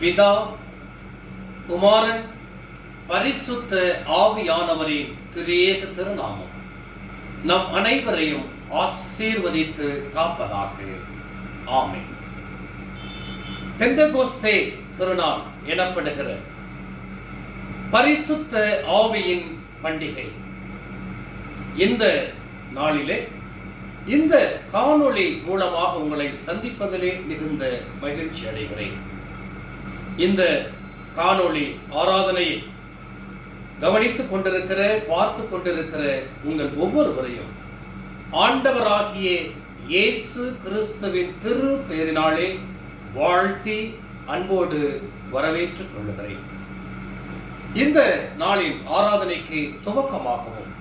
பிதா, குமாரன், பரிசுத்த ஆவியானவரின் திரியேக திருநாமம் நம் அனைவரையும் ஆசீர்வதித்து காப்பதாக. ஆமென். பெந்தகோஸ்தே திருநாள் எனப்படுகிற பரிசுத்த ஆவியின் பண்டிகை இந்த நாளிலே இந்த காணொளி மூலமாக உங்களை சந்திப்பதிலே மிகுந்த மகிழ்ச்சி அடைகிறேன். இந்த காணொளி ஆராதனையை கவனித்துக் கொண்டிருக்கிற பார்த்து கொண்டிருக்கிற உங்கள் ஒவ்வொருவரையும் ஆண்டவராகிய இயேசு கிறிஸ்துவின் திரு பெயரினாலே வாழ்த்தி அன்போடு வரவேற்றுக் கொள்ளுகிறேன். இந்த நாளின் ஆராதனைக்கு துவக்கமாகவும்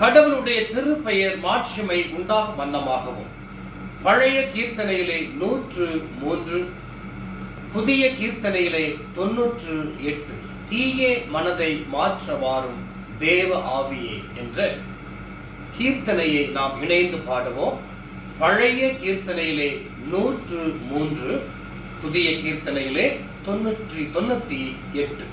கடவுளுடைய திருப்பெயர் மாட்சிமை உண்டாகும் வண்ணமாகவும் பழைய கீர்த்தனையிலே 103, புதிய கீர்த்தனையிலே 98 தீய மனதை மாற்ற வாரும் தேவ ஆவியே என்ற கீர்த்தனையை நாம் இணைந்து பாடுவோம். பழைய கீர்த்தனையிலே 103, புதிய கீர்த்தனையிலே 98.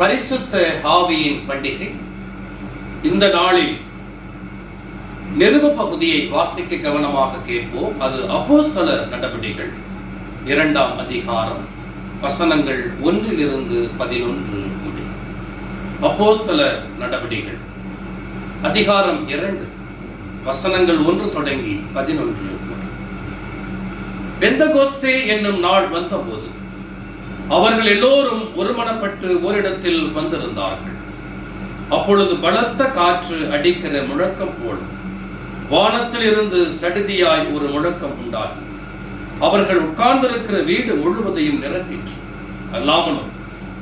பரிசுத்த ஆவியின் பண்டிகை இந்த நாளில் நிருப பகுதியை வாசிக்க கவனமாக கேட்போம். அது அப்போஸ்தலர் நடபடிகள் 2ஆம் அதிகாரம் வசனங்கள் 1-11 முடியும். அப்போஸ்தலர் நடபடிகள் அதிகாரம் 2 வசனங்கள் 1 தொடங்கி 11 முடியும். பெந்தகோஸ்தே என்னும் நாள் வந்தபோது அவர்கள் எல்லோரும் ஒருமனப்பட்டு ஓரிடத்தில் வந்திருந்தார்கள். அப்பொழுது பலத்த காற்று அடிக்கிற முழக்கம் போல வானத்தில் இருந்து சடிதியாய் ஒரு முழக்கம் உண்டாகி அவர்கள் உட்கார்ந்திருக்கிற வீடு முழுவதையும் நிரப்பிற்று. அல்லாமலும்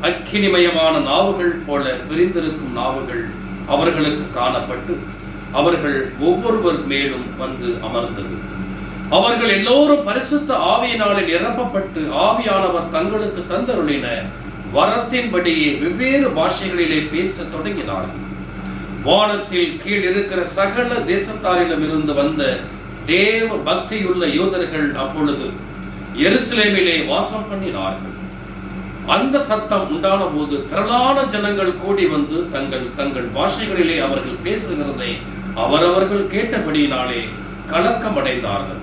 அக்கினிமயமான நாவுகள் போல பிரிந்திருக்கும் நாவுகள் அவர்களுக்கு காணப்பட்டு அவர்கள் ஒவ்வொருவர் மேலும் வந்து அமர்ந்தது. அவர்கள் எல்லோரும் பரிசுத்த ஆவியினாலே நிரப்பப்பட்டு ஆவியானவர் தங்களுக்கு தந்தருளின வரத்தின்படியே வெவ்வேறு பாஷைகளிலே பேச தொடங்கினார்கள். வானத்தில் கீழ் இருக்கிற சகல தேசத்தாரிடம் இருந்து வந்த தேவ பக்தியுள்ள யூதர்கள் அப்பொழுது எருசலேமிலே வாசம் பண்ணினார்கள். அந்த சத்தம் உண்டான போது திரளான ஜனங்கள் கூடி வந்து தங்கள் தங்கள் பாஷைகளிலே அவர்கள் பேசுகிறதை அவரவர்கள் கேட்டபடியினாலே கலக்கமடைந்தார்கள்.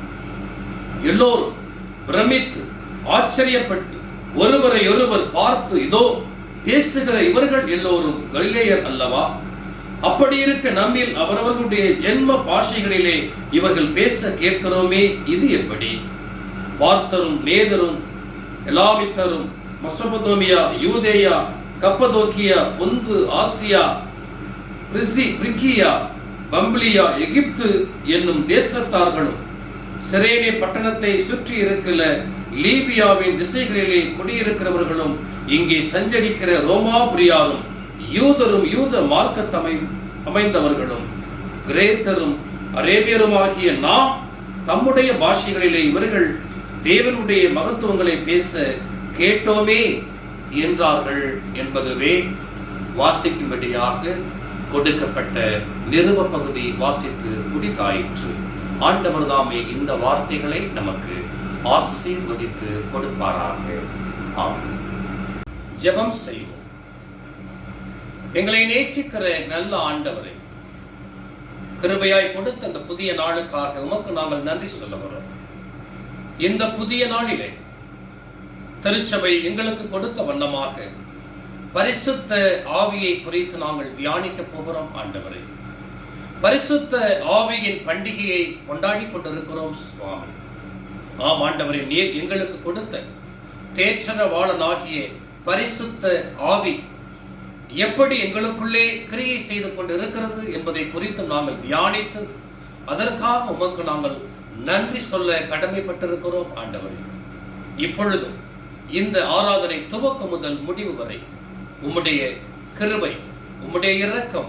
எல்லோரும் பிரமித்து ஆச்சரியப்பட்டு ஒருவரை ஒருவர் பார்த்து, இதோ பேசுகிற இவர்கள் எல்லோரும் கலிலேயர் அல்லவா? அப்படி இருக்க நம்மில் அவரவர்களுடைய ஜென்ம பாஷைகளிலே இவர்கள் பேச கேட்கிறோமே, இது எப்படி? பார்த்தரும் மேதரும் எலாமித்தரும் மெசொப்பொத்தேமியா, யூதேயா, கப்பதோக்கியா, பொந்து, ஆசியா, பிரிகியா, பம்பிலியா, எகிப்து என்னும் தேசத்தார்களும் சிரேனே பட்டணத்தை சுற்றி இருக்கிற லீபியாவின் திசைகளிலே குடியிருக்கிறவர்களும் இங்கே சஞ்சரிக்கிற ரோமாபுரியாரும் யூதரும் யூத மார்க்கத்தமை அமைந்தவர்களும் கிரேத்தரும் அரேபியருமாகிய நாம் தம்முடைய பாஷைகளிலே இவர்கள் தேவனுடைய மகத்துவங்களை பேச கேட்டோமே என்றார்கள் என்பதுவே வாசிக்கும்படியாக கொடுக்கப்பட்ட நிருப பகுதி வாசித்து முடித்தாயிற்று. ஆண்டவர் தாமே இந்த வார்த்தைகளை நமக்கு ஆசீர்வதித்து கொடுப்பாராக. ஆமென். ஜெபம் செய்வோம். எங்களை நேசிக்கிற நல்ல ஆண்டவரே, கிருபையாய் கொடுத்த அந்த புதிய நாளுக்காக உமக்கு நாங்கள் நன்றி சொல்லுகிறோம். இந்த புதிய நாளிலே திருச்சபை எங்களுக்கு கொடுத்த வண்ணமாக பரிசுத்த ஆவியை குறித்து நாங்கள் தியானிக்க போகிறோம். ஆண்டவரே, பரிசுத்த ஆவியின் பண்டிகையை கொண்டாடி கொண்டிருக்கிறோம் சுவாமி. ஆம் ஆண்டவரே, நீர் எங்களுக்கு கொடுத்த தேற்றரவாளனாகிய பரிசுத்த ஆவி எப்படி எங்களுக்குள்ளே கிரியை செய்து கொண்டிருக்கிறது என்பதை குறித்து நாங்கள் தியானித்து அதற்காக உமக்கு நாங்கள் நன்றி சொல்ல கடமைப்பட்டிருக்கிறோம். ஆண்டவரே, இப்பொழுதும் இந்த ஆராதனை துவக்கம் முதல் முடிவு வரை உம்முடைய கிருபை, உம்முடைய இரக்கம்,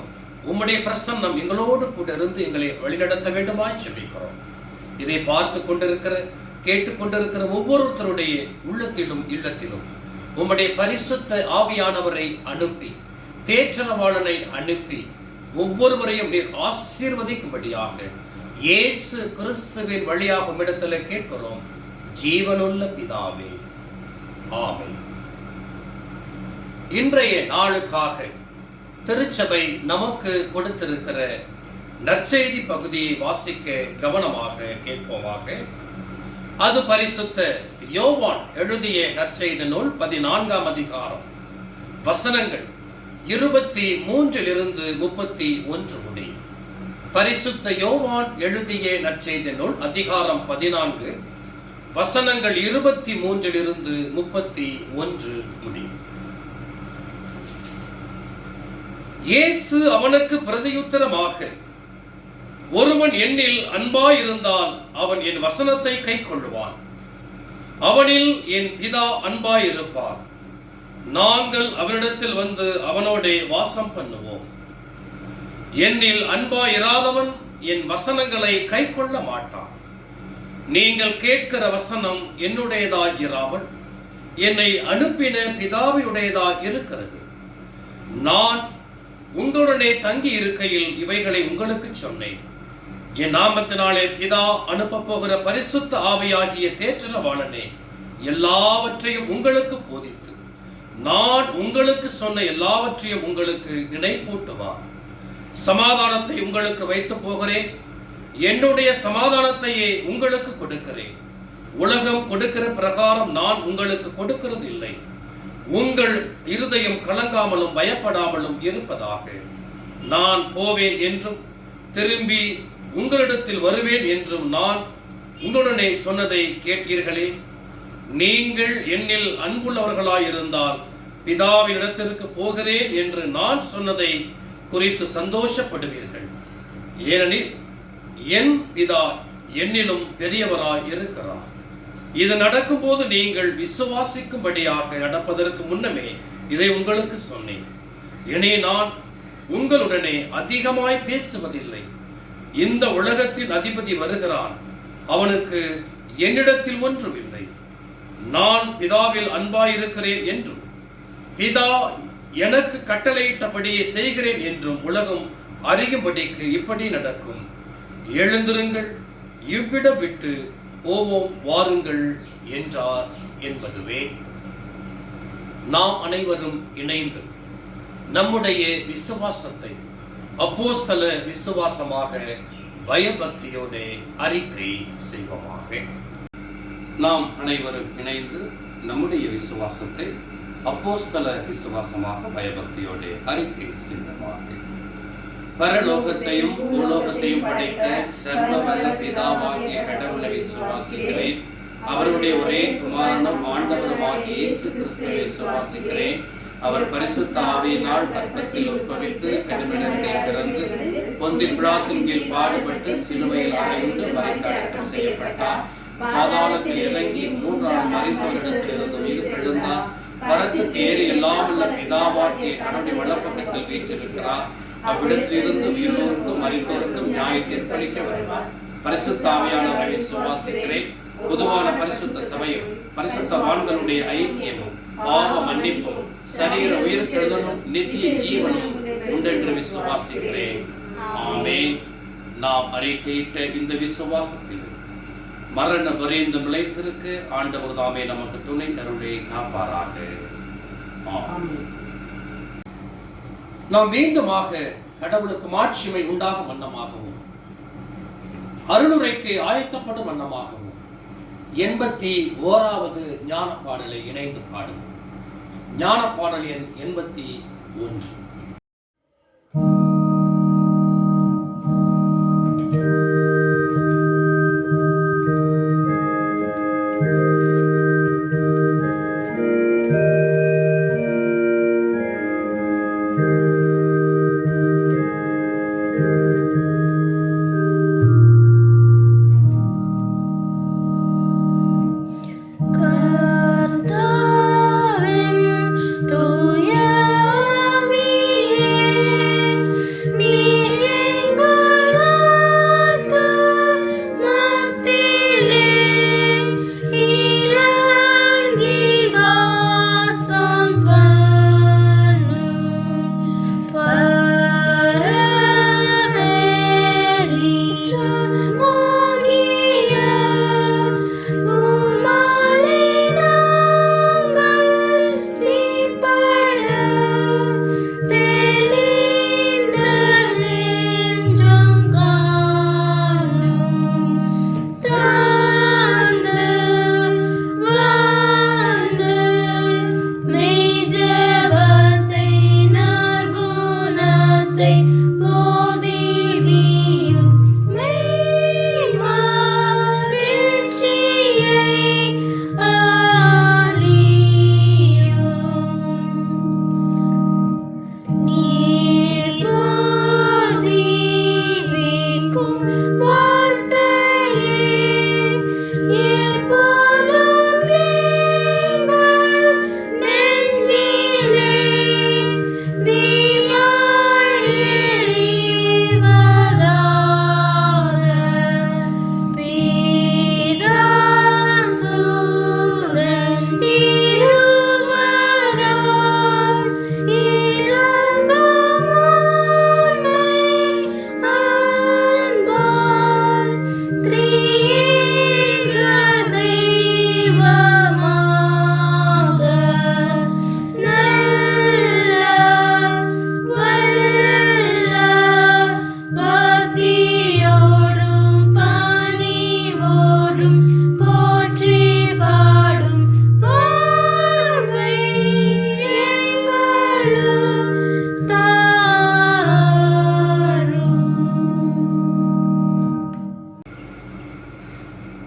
உம்முடைய பிரசன்னம் எங்களோடு கூட இருந்து எங்களை வழிநடத்த வேண்டுமாய் ஜெபிக்கிறோம். இதை பார்த்து கொண்டிருக்கிற கேட்டுக்கொண்டிருக்கிற ஒவ்வொருத்தருடைய உள்ளத்திலும் இல்லத்திலும் உம்முடைய பரிசுத்த ஆவியானவரை அனுப்பி, தேற்றரவாளனை அனுப்பி ஒவ்வொருவரையும் நீர் ஆசீர்வதிக்கும்படியாக இயேசு கிறிஸ்துவின் வழியாக உம்மிடத்தில் கேட்கிறோம், ஜீவனுள்ள பிதாவே. ஆமென். இன்றைய நாளுக்காக திருச்சபை நமக்கு கொடுத்திருக்கிற நற்செய்தி பகுதியை வாசிக்க கவனமாக கேட்போமாக. அது பரிசுத்த யோவான் எழுதிய நற்செய்தி நூல் 14ஆம் அதிகாரம் வசனங்கள் 23 31 முடி. பரிசுத்த யோவான் எழுதிய நற்செய்தி நூல் அதிகாரம் 14 வசனங்கள் 23 31 முடி. இயேசு அவனுக்கு பிரதியுத்தரமாக, ஒருவன் என்னில் அன்பாயிருந்தால் அவன் என் வசனத்தை கைக்கொள்ளுவான். அவனில் என் பிதா அன்பாயிருப்பார். நாங்கள் அவனிடத்தில் வந்து அவனோடே வாசம் பண்ணுவோம். என்னில் அன்பாயிராதவன் என் வசனங்களை கைக்கொள்ள மாட்டான். நீங்கள் கேட்கிற வசனம் என்னுடையதாய் இராமல் என்னை அனுப்பின பிதாவினுடையதாய் இருக்கிறது. நான் உங்களுடனே தங்கி இருக்கையில் இவைகளை உங்களுக்கு சொன்னேன். என் நாமத்தினாலே பிதா அனுப்ப போகிற பரிசுத்த ஆவியாகிய தேற்றரவாளனே எல்லாவற்றையும் உங்களுக்கு போதித்து நான் உங்களுக்கு சொன்ன எல்லாவற்றையும் உங்களுக்கு நினைப்பூட்டுவார். சமாதானத்தை உங்களுக்கு வைத்து போகிறேன், என்னுடைய சமாதானத்தையே உங்களுக்கு கொடுக்கிறேன். உலகம் கொடுக்கிற பிரகாரம் நான் உங்களுக்கு கொடுக்கிறது இல்லை. உங்கள் இருதயம் கலங்காமலும் பயப்படாமலும் இருப்பதாக. நான் போவேன் என்றும் திரும்பி உங்களிடத்தில் வருவேன் என்றும் நான் உங்களுடனே சொன்னதை கேட்டீர்களே. நீங்கள் என்னில் அன்புள்ளவர்களாயிருந்தால் பிதாவின் இடத்திற்கு போகிறேன் என்று நான் சொன்னதை குறித்து சந்தோஷப்படுவீர்கள். ஏனெனில் என் பிதா என்னிலும் பெரியவராய் இருக்கிறார். இது நடக்கும் போது நீங்கள் விசுவாசிக்கும்படியாக நடப்பதற்கு முன்னமே இதை உங்களுக்கு சொன்னேன். இனி நான் உங்களுடனே அதிகமாய் பேசுவதில்லை. இந்த உலகத்தின் அதிபதி வருகிறான், அவனுக்கு என்னிடத்தில் ஒன்றுமில்லை. நான் பிதாவில் அன்பாயிருக்கிறேன் என்றும் பிதா எனக்கு கட்டளையிட்டபடியே செய்கிறேன் என்றும் உலகம் அறியும்படிக்கு இப்படி நடக்கும். எழுந்திருங்கள், இவ்விடம் விட்டு போவோம் வாருங்கள் என்றார் என்பதுவே. நாம் அனைவரும் இணைந்து நம்முடைய விசுவாசத்தை அப்போஸ்தல விசுவாசமாக பயபக்தியோடு அறிக்கை செய்வோமாக. நாம் அனைவரும் இணைந்து நம்முடைய விசுவாசத்தை அப்போஸ்தல விசுவாசமாக பயபக்தியோடு அறிக்கை செய்வோமாக. பரலோகத்தையும் பூலோகத்தையும் படைத்த சர்வவல்ல பிதாவாகிய கடவுளை விசுவாசிக்கிறேன். அவருடைய ஒரே குமாரனும் ஆண்டவருமாகிய இயேசு கிறிஸ்துவை விசுவாசிக்கிறேன். அவர் பரிசுத்த ஆவியினால் கர்ப்பத்தில் உட்பவித்து கனிமனத்தை பிறந்து பொந்தி பிலாத்தின் கீழ் பாடுபட்டு சிலுவையில் அறையுண்டு மரித்தடக்கம் செய்யப்பட்டார். பாதாளத்தில் இறங்கி 3 நாள் மரித்தவரிடத்திலிருந்து உயிர் எழுந்தார். பரத்துக்கு ஏறி எல்லாமுள்ள பிதாவாகிய கடவுளுடைய வலப்பக்கத்தில் வீற்றிருக்கிறார். அவ்விடத்திலிருந்து உயிரோருக்கும் மரித்தோருக்கும் நியாய தீர்ப்பளிக்க வருவார். பரிசுத்த ஆவியானவரை விசுவாசிக்கிறேன். பொதுவான பரிசுத்த சபையும் பரிசுத்தவான்களுடைய ஐக்கியமும் பாவ மன்னிப்பும் சரீர உயிர்த்தெழுதலும் நித்திய ஜீவனும் உண்டென்று விசுவாசிக்கிறேன். ஆமென். நாம் அறிக்கையிட்ட இந்த விசுவாசத்தில் மரண பரியந்தம் நிலைத்திருக்க ஆண்டவர் தாமே நமக்கு துணை அருளை காப்பாராக. ஆமென். நாம் மீண்டுமாக கடவுளுக்கு மாட்சிமை உண்டாகும் வண்ணமாகவும் அருளுரைக்கு ஆயத்தப்படும் வண்ணமாகவும் 81வது ஞான பாடலை இணைந்து பாடும். ஞான பாடல் எண் 81.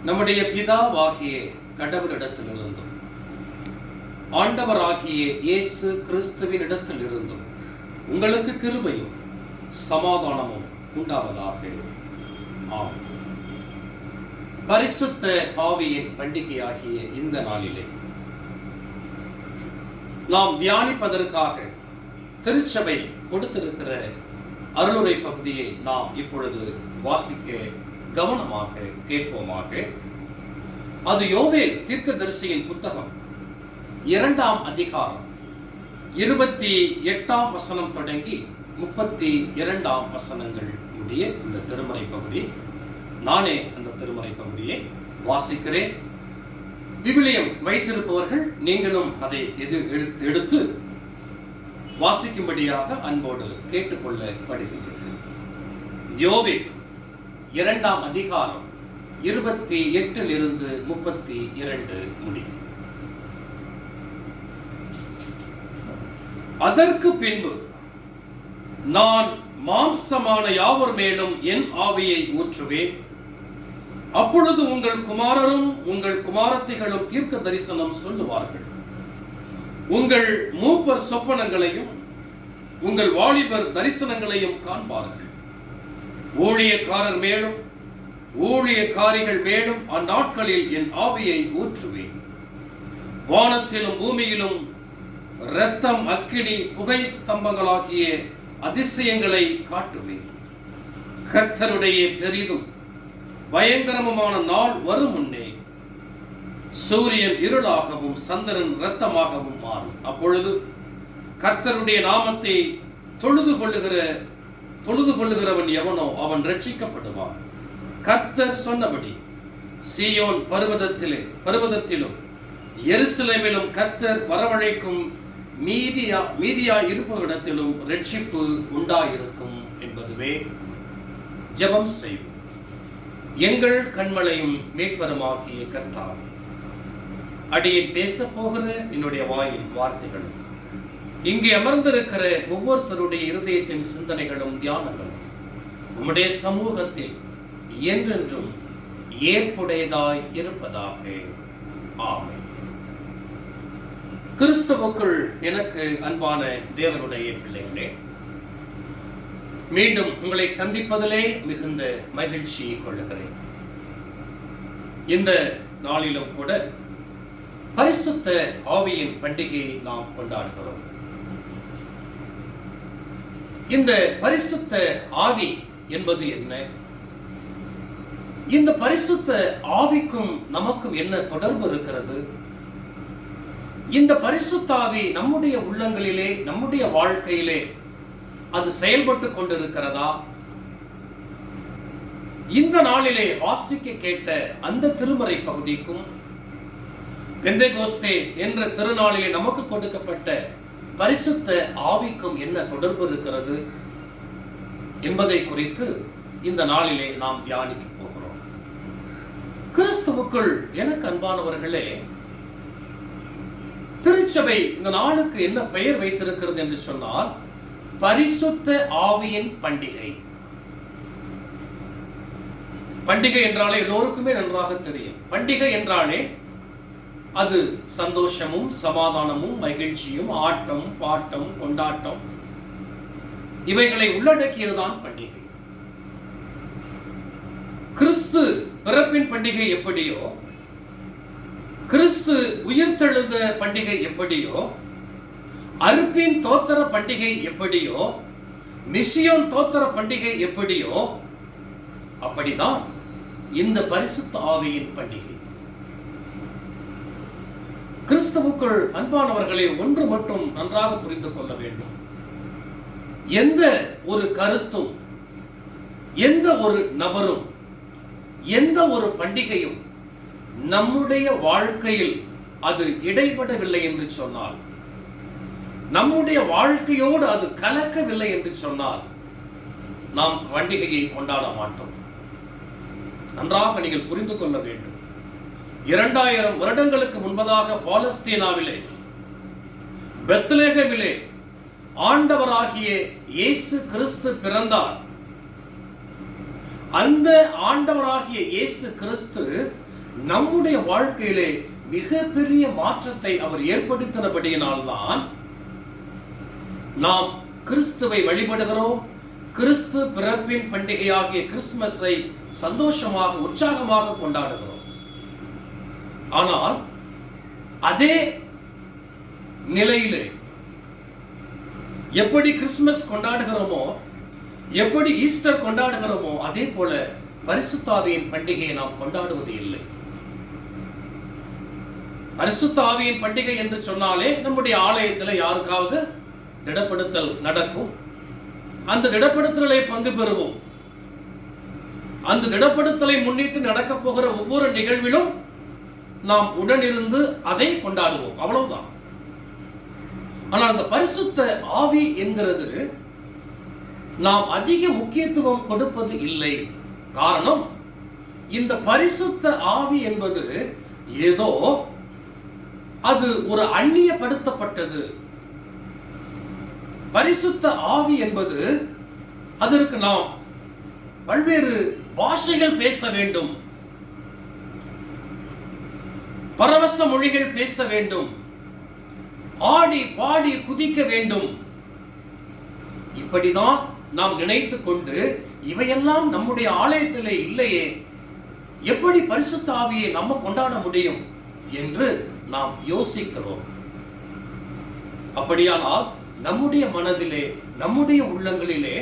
நம்முடைய பிதாவாகிய கடவுளிடத்திலிருந்தும் ஆண்டவராகிய இயேசு கிறிஸ்துவின் இடத்திலிருந்தும் உங்களுக்கு கிருபையும் சமாதானமும் உண்டாவதாக. ஆமென். பரிசுத்த ஆவியின் பண்டிகையாகிய இந்த நாளிலே நாம் தியானிப்பதற்காக திருச்சபை கொடுத்திருக்கிற அருளுரை பகுதியை நாம் இப்பொழுது வாசிக்க கவனமாக கேட்போமாக. அது யோவேல் தீர்க்கதரிசியின் புத்தகம் 2ஆம் அதிகாரம் 28ஆம் வசனம் தொடங்கி 32ஆம் வசனங்கள் முடிய உள்ள திருமறை பகுதி. நானே அந்த திருமறை பகுதியை வாசிக்கிறேன். விவிலியம் வைத்திருப்பவர்கள் நீங்களும் அதை எடுத்து வாசிக்கும்படியாக அன்போடு கேட்டுக்கொள்ளப்படுகின்றீர்கள். யோவேல் 2ஆம் அதிகாரம் 28 32 முடி. அதற்கு பின்பு நான் மாம்சமான யாவர் மேலும் என் ஆவியை ஊற்றுவேன். அப்பொழுது உங்கள் குமாரரும் உங்கள் குமாரத்திகளும் தீர்க்க தரிசனம் சொல்லுவார்கள். உங்கள் மூப்பர் சொப்பனங்களையும் உங்கள் வாலிபர் தரிசனங்களையும் காண்பார்கள். ஊழியக்காரர் மேலும் ஊழியக்காரிகள் மேலும் அந்நாட்களில் என் ஆவியை ஊற்றுவேன். வானத்திலும் பூமியிலும் இரத்தம், அக்கினி, புகை ஸ்தம்பங்களாகிய அதிசயங்களை காட்டுவேன். கர்த்தருடைய பெரிதும் பயங்கரமான நாள் வரும் முன்னே சூரியன் இருளாகவும் சந்திரன் இரத்தமாகவும் மாறும். அப்பொழுது கர்த்தருடைய நாமத்தை தொழுது கொள்ளுகிறவன் எவனோ அவன் ரட்சிக்கப்படுவான். கர்த்தர் சொன்னபடி சீயோன் பர்வதத்திலும் எருசலேமிலும் கர்த்தர் வரவழைக்கும் மீதியா இருப்பவரிடத்திலும் ரட்சிப்பு உண்டாயிருக்கும் என்பதுவே. ஜெபம் செய்வோம். எங்கள் கண்மலையும் மீட்பருமாகிய கர்த்தாவே, அடியேன் பேச போகிற என்னுடைய வாயின் வார்த்தைகளும் இங்கே அமர்ந்திருக்கிற ஒவ்வொருத்தருடைய இருதயத்தின் சிந்தனைகளும் தியானங்களும் உம்முடைய சமூகத்தில் என்றென்றும் ஏற்புடையதாய் இருப்பதாக. ஆமென். கிறிஸ்துவுக்குள் எனக்கு அன்பான தேவனுடைய பிள்ளைகளே, மீண்டும் உங்களை சந்திப்பதிலே மிகுந்த மகிழ்ச்சி கொள்ளுகிறேன். இந்த நாளிலும் கூட பரிசுத்த ஆவியின் பண்டிகையை நாம் கொண்டாடுகிறோம். இந்த பரிசுத்த ஆவி என்பது என்ன? இந்த பரிசுத்த ஆவிக்கும் நமக்கும் என்ன தொடர்பு இருக்கிறது? இந்த பரிசுத்த ஆவி நம்முடைய உள்ளங்களிலே, நம்முடைய வாழ்க்கையிலே அது செயல்பட்டு கொண்டிருக்கிறதா? இந்த நாளிலே வாசிக்க கேட்ட அந்த திருமறை பகுதிக்கும் பெந்தேகோஸ்தே என்ற திருநாளிலே நமக்கு கொடுக்கப்பட்ட பரிசுத்த ஆவிக்கும் என்ன தொடர்பு இருக்கிறது என்பதை குறித்து இந்த நாளிலே நாம் தியானிக்க போகிறோம். கிறிஸ்துவுக்குள் எனக்கு அன்பானவர்களே, திருச்சபை இந்த நாளுக்கு என்ன பெயர் வைத்திருக்கிறது என்று சொன்னால் பரிசுத்த ஆவியின் பண்டிகை. பண்டிகை என்றாலே எல்லோருக்குமே நன்றாக தெரியும். பண்டிகை என்றாலே அது சந்தோஷமும் சமாதானமும் மகிழ்ச்சியும் ஆட்டம் பாட்டம் கொண்டாட்டம் இவைகளை உள்ளடக்கியதுதான் பண்டிகை. கிறிஸ்து பிறப்பின் பண்டிகை எப்படியோ, கிறிஸ்து உயிர்த்தெழுந்த பண்டிகை எப்படியோ, அறுப்பின் தோத்திர பண்டிகை எப்படியோ, மிசியோன் தோத்திர பண்டிகை எப்படியோ, அப்படிதான் இந்த பரிசுத்த ஆவியின் பண்டிகை. கிறிஸ்துவுக்குள் அன்பானவர்களை ஒன்று மட்டும் நன்றாக புரிந்து கொள்ள வேண்டும். எந்த ஒரு கருத்தும், எந்த ஒரு நபரும், எந்த ஒரு பண்டிகையும் நம்முடைய வாழ்க்கையில் அது இடைபடவில்லை என்று சொன்னால், நம்முடைய வாழ்க்கையோடு அது கலக்கவில்லை என்று சொன்னால் நாம் பண்டிகையை கொண்டாட மாட்டோம். நன்றாக நீங்கள் புரிந்து கொள்ள வேண்டும். 2000 வருடங்களுக்கு முன்பதாக பாலஸ்தீனாவிலே பெத்லெகேமிலே ஆண்டவராகிய இயேசு கிறிஸ்து பிறந்தார். அந்த ஆண்டவராகிய இயேசு கிறிஸ்து நம்முடைய வாழ்க்கையிலே மிகப்பெரிய மாற்றத்தை அவர் ஏற்படுத்தினபடியினால்தான் நாம் கிறிஸ்துவை வழிபடுகிறோம். கிறிஸ்து பிறப்பின் பண்டிகையாகிய கிறிஸ்துமஸை சந்தோஷமாக உற்சாகமாக கொண்டாடுகிறோம். ஆனால் அதே நிலையிலே எப்படி கிறிஸ்துமஸ் கொண்டாடுகிறோமோ, எப்படி ஈஸ்டர் கொண்டாடுகிறோமோ, அதே போல பரிசுத்த ஆவியின் பண்டிகையை நாம் கொண்டாடுவது இல்லை. பரிசுத்த ஆவியின் பண்டிகை என்று சொன்னாலே நம்முடைய ஆலயத்தில் யாருக்காவது திடப்படுத்தல் நடக்கும். அந்த திடப்படுத்தலை பங்கு பெறுவோம். அந்த திடப்படுத்தலை முன்னிட்டு நடக்க போகிற ஒவ்வொரு நிகழ்விலும் நாம் உடனிருந்து அதை கொண்டாடுவோம், அவ்வளவுதான். ஆனால் அந்த பரிசுத்த ஆவி என்கிறது நாம் அதிக முக்கியத்துவம் கொடுப்பது இல்லை. காரணம், இந்த பரிசுத்த ஆவி என்பது ஏதோ அது ஒரு அந்நியப்படுத்தப்பட்டது. பரிசுத்த ஆவி என்பது அதற்கு நாம் பல்வேறு பாஷைகள் பேச வேண்டும், பரவச மொழிகள் பேச வேண்டும், ஆடி பாடி குதிக்க வேண்டும். இப்படிதான் நாம் நினைத்துக் கொண்டு இவையெல்லாம் நம்முடைய ஆலயத்திலே இல்லையே, எப்படி பரிசுத்த ஆவியை நம்ம கொண்டாட முடியும் என்று நாம் யோசிக்கிறோம். அப்படியானால் நம்முடைய மனதிலே, நம்முடைய உள்ளங்களிலே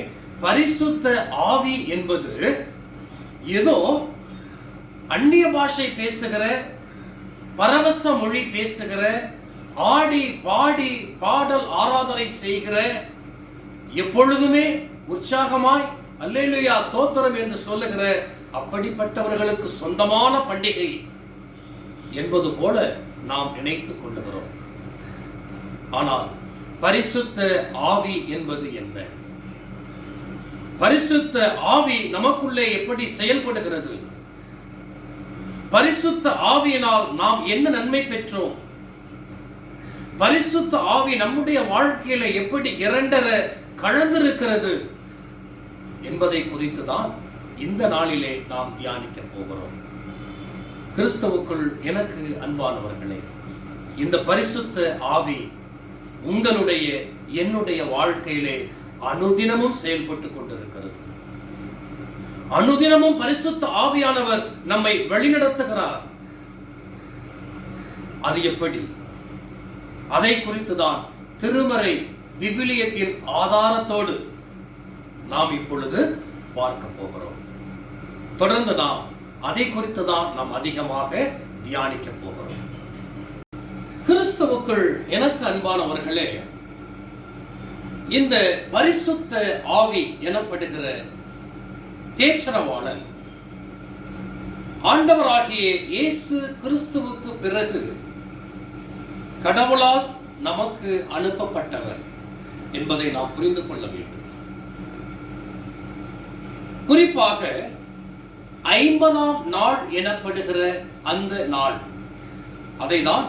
பரிசுத்த ஆவி என்பது ஏதோ அந்நிய பாஷை பேசுகிற, பரவச மொழி பேசுகிற, ஆடி பாடி பாடல் ஆராதனை செய்கிற, எப்பொழுதுமே உற்சாகமாய் அல்லேலூயா தோத்திரம் என்று சொல்லுகிற அப்படிப்பட்டவர்களுக்கு சொந்தமான பண்டிகை என்பது போல நாம் நினைத்துக் கொள்ளுகிறோம். ஆனால் பரிசுத்த ஆவி என்பது என்ன? பரிசுத்த ஆவி நமக்குள்ளே எப்படி செயல்படுகிறது? பரிசுத்த ஆவியினால் நாம் என்ன நன்மை பெற்றோம்? பரிசுத்த ஆவி நம்முடைய வாழ்க்கையில எப்படி இரண்டர கலந்திருக்கிறது என்பதை குறித்து தான் இந்த நாளிலே நாம் தியானிக்க போகிறோம். கிறிஸ்துவுக்குள் எனக்கு அன்பானவர்களே, இந்த பரிசுத்த ஆவி உங்களுடைய என்னுடைய வாழ்க்கையிலே அனுதினமும் செயல்பட்டு கொண்டிருக்கிறது. அனுதினமும் பரிசுத்த ஆவியானவர் நம்மை வழிநடத்துகிறார். அது எப்படி? அதை குறித்துதான் திருமறை விவிலியத்தின் ஆதாரத்தோடு நாம் இப்பொழுது பார்க்க போகிறோம். தொடர்ந்து நாம் அதை குறித்து தான் நாம் அதிகமாக தியானிக்க போகிறோம். கிறிஸ்துவுக்குள் எனக்கு அன்பானவர்களே, இந்த பரிசுத்த ஆவி எனப்படுகிற தேற்றரவாளன் ஆண்டவராகிய இயேசு கிறிஸ்துவுக்கு பிறகு கடவுளால் நமக்கு அனுப்பப்பட்டவர் என்பதை நாம் புரிந்து கொள்ள வேண்டும். குறிப்பாக 50ஆம் நாள் எனப்படுகிற அந்த நாள், அதைதான்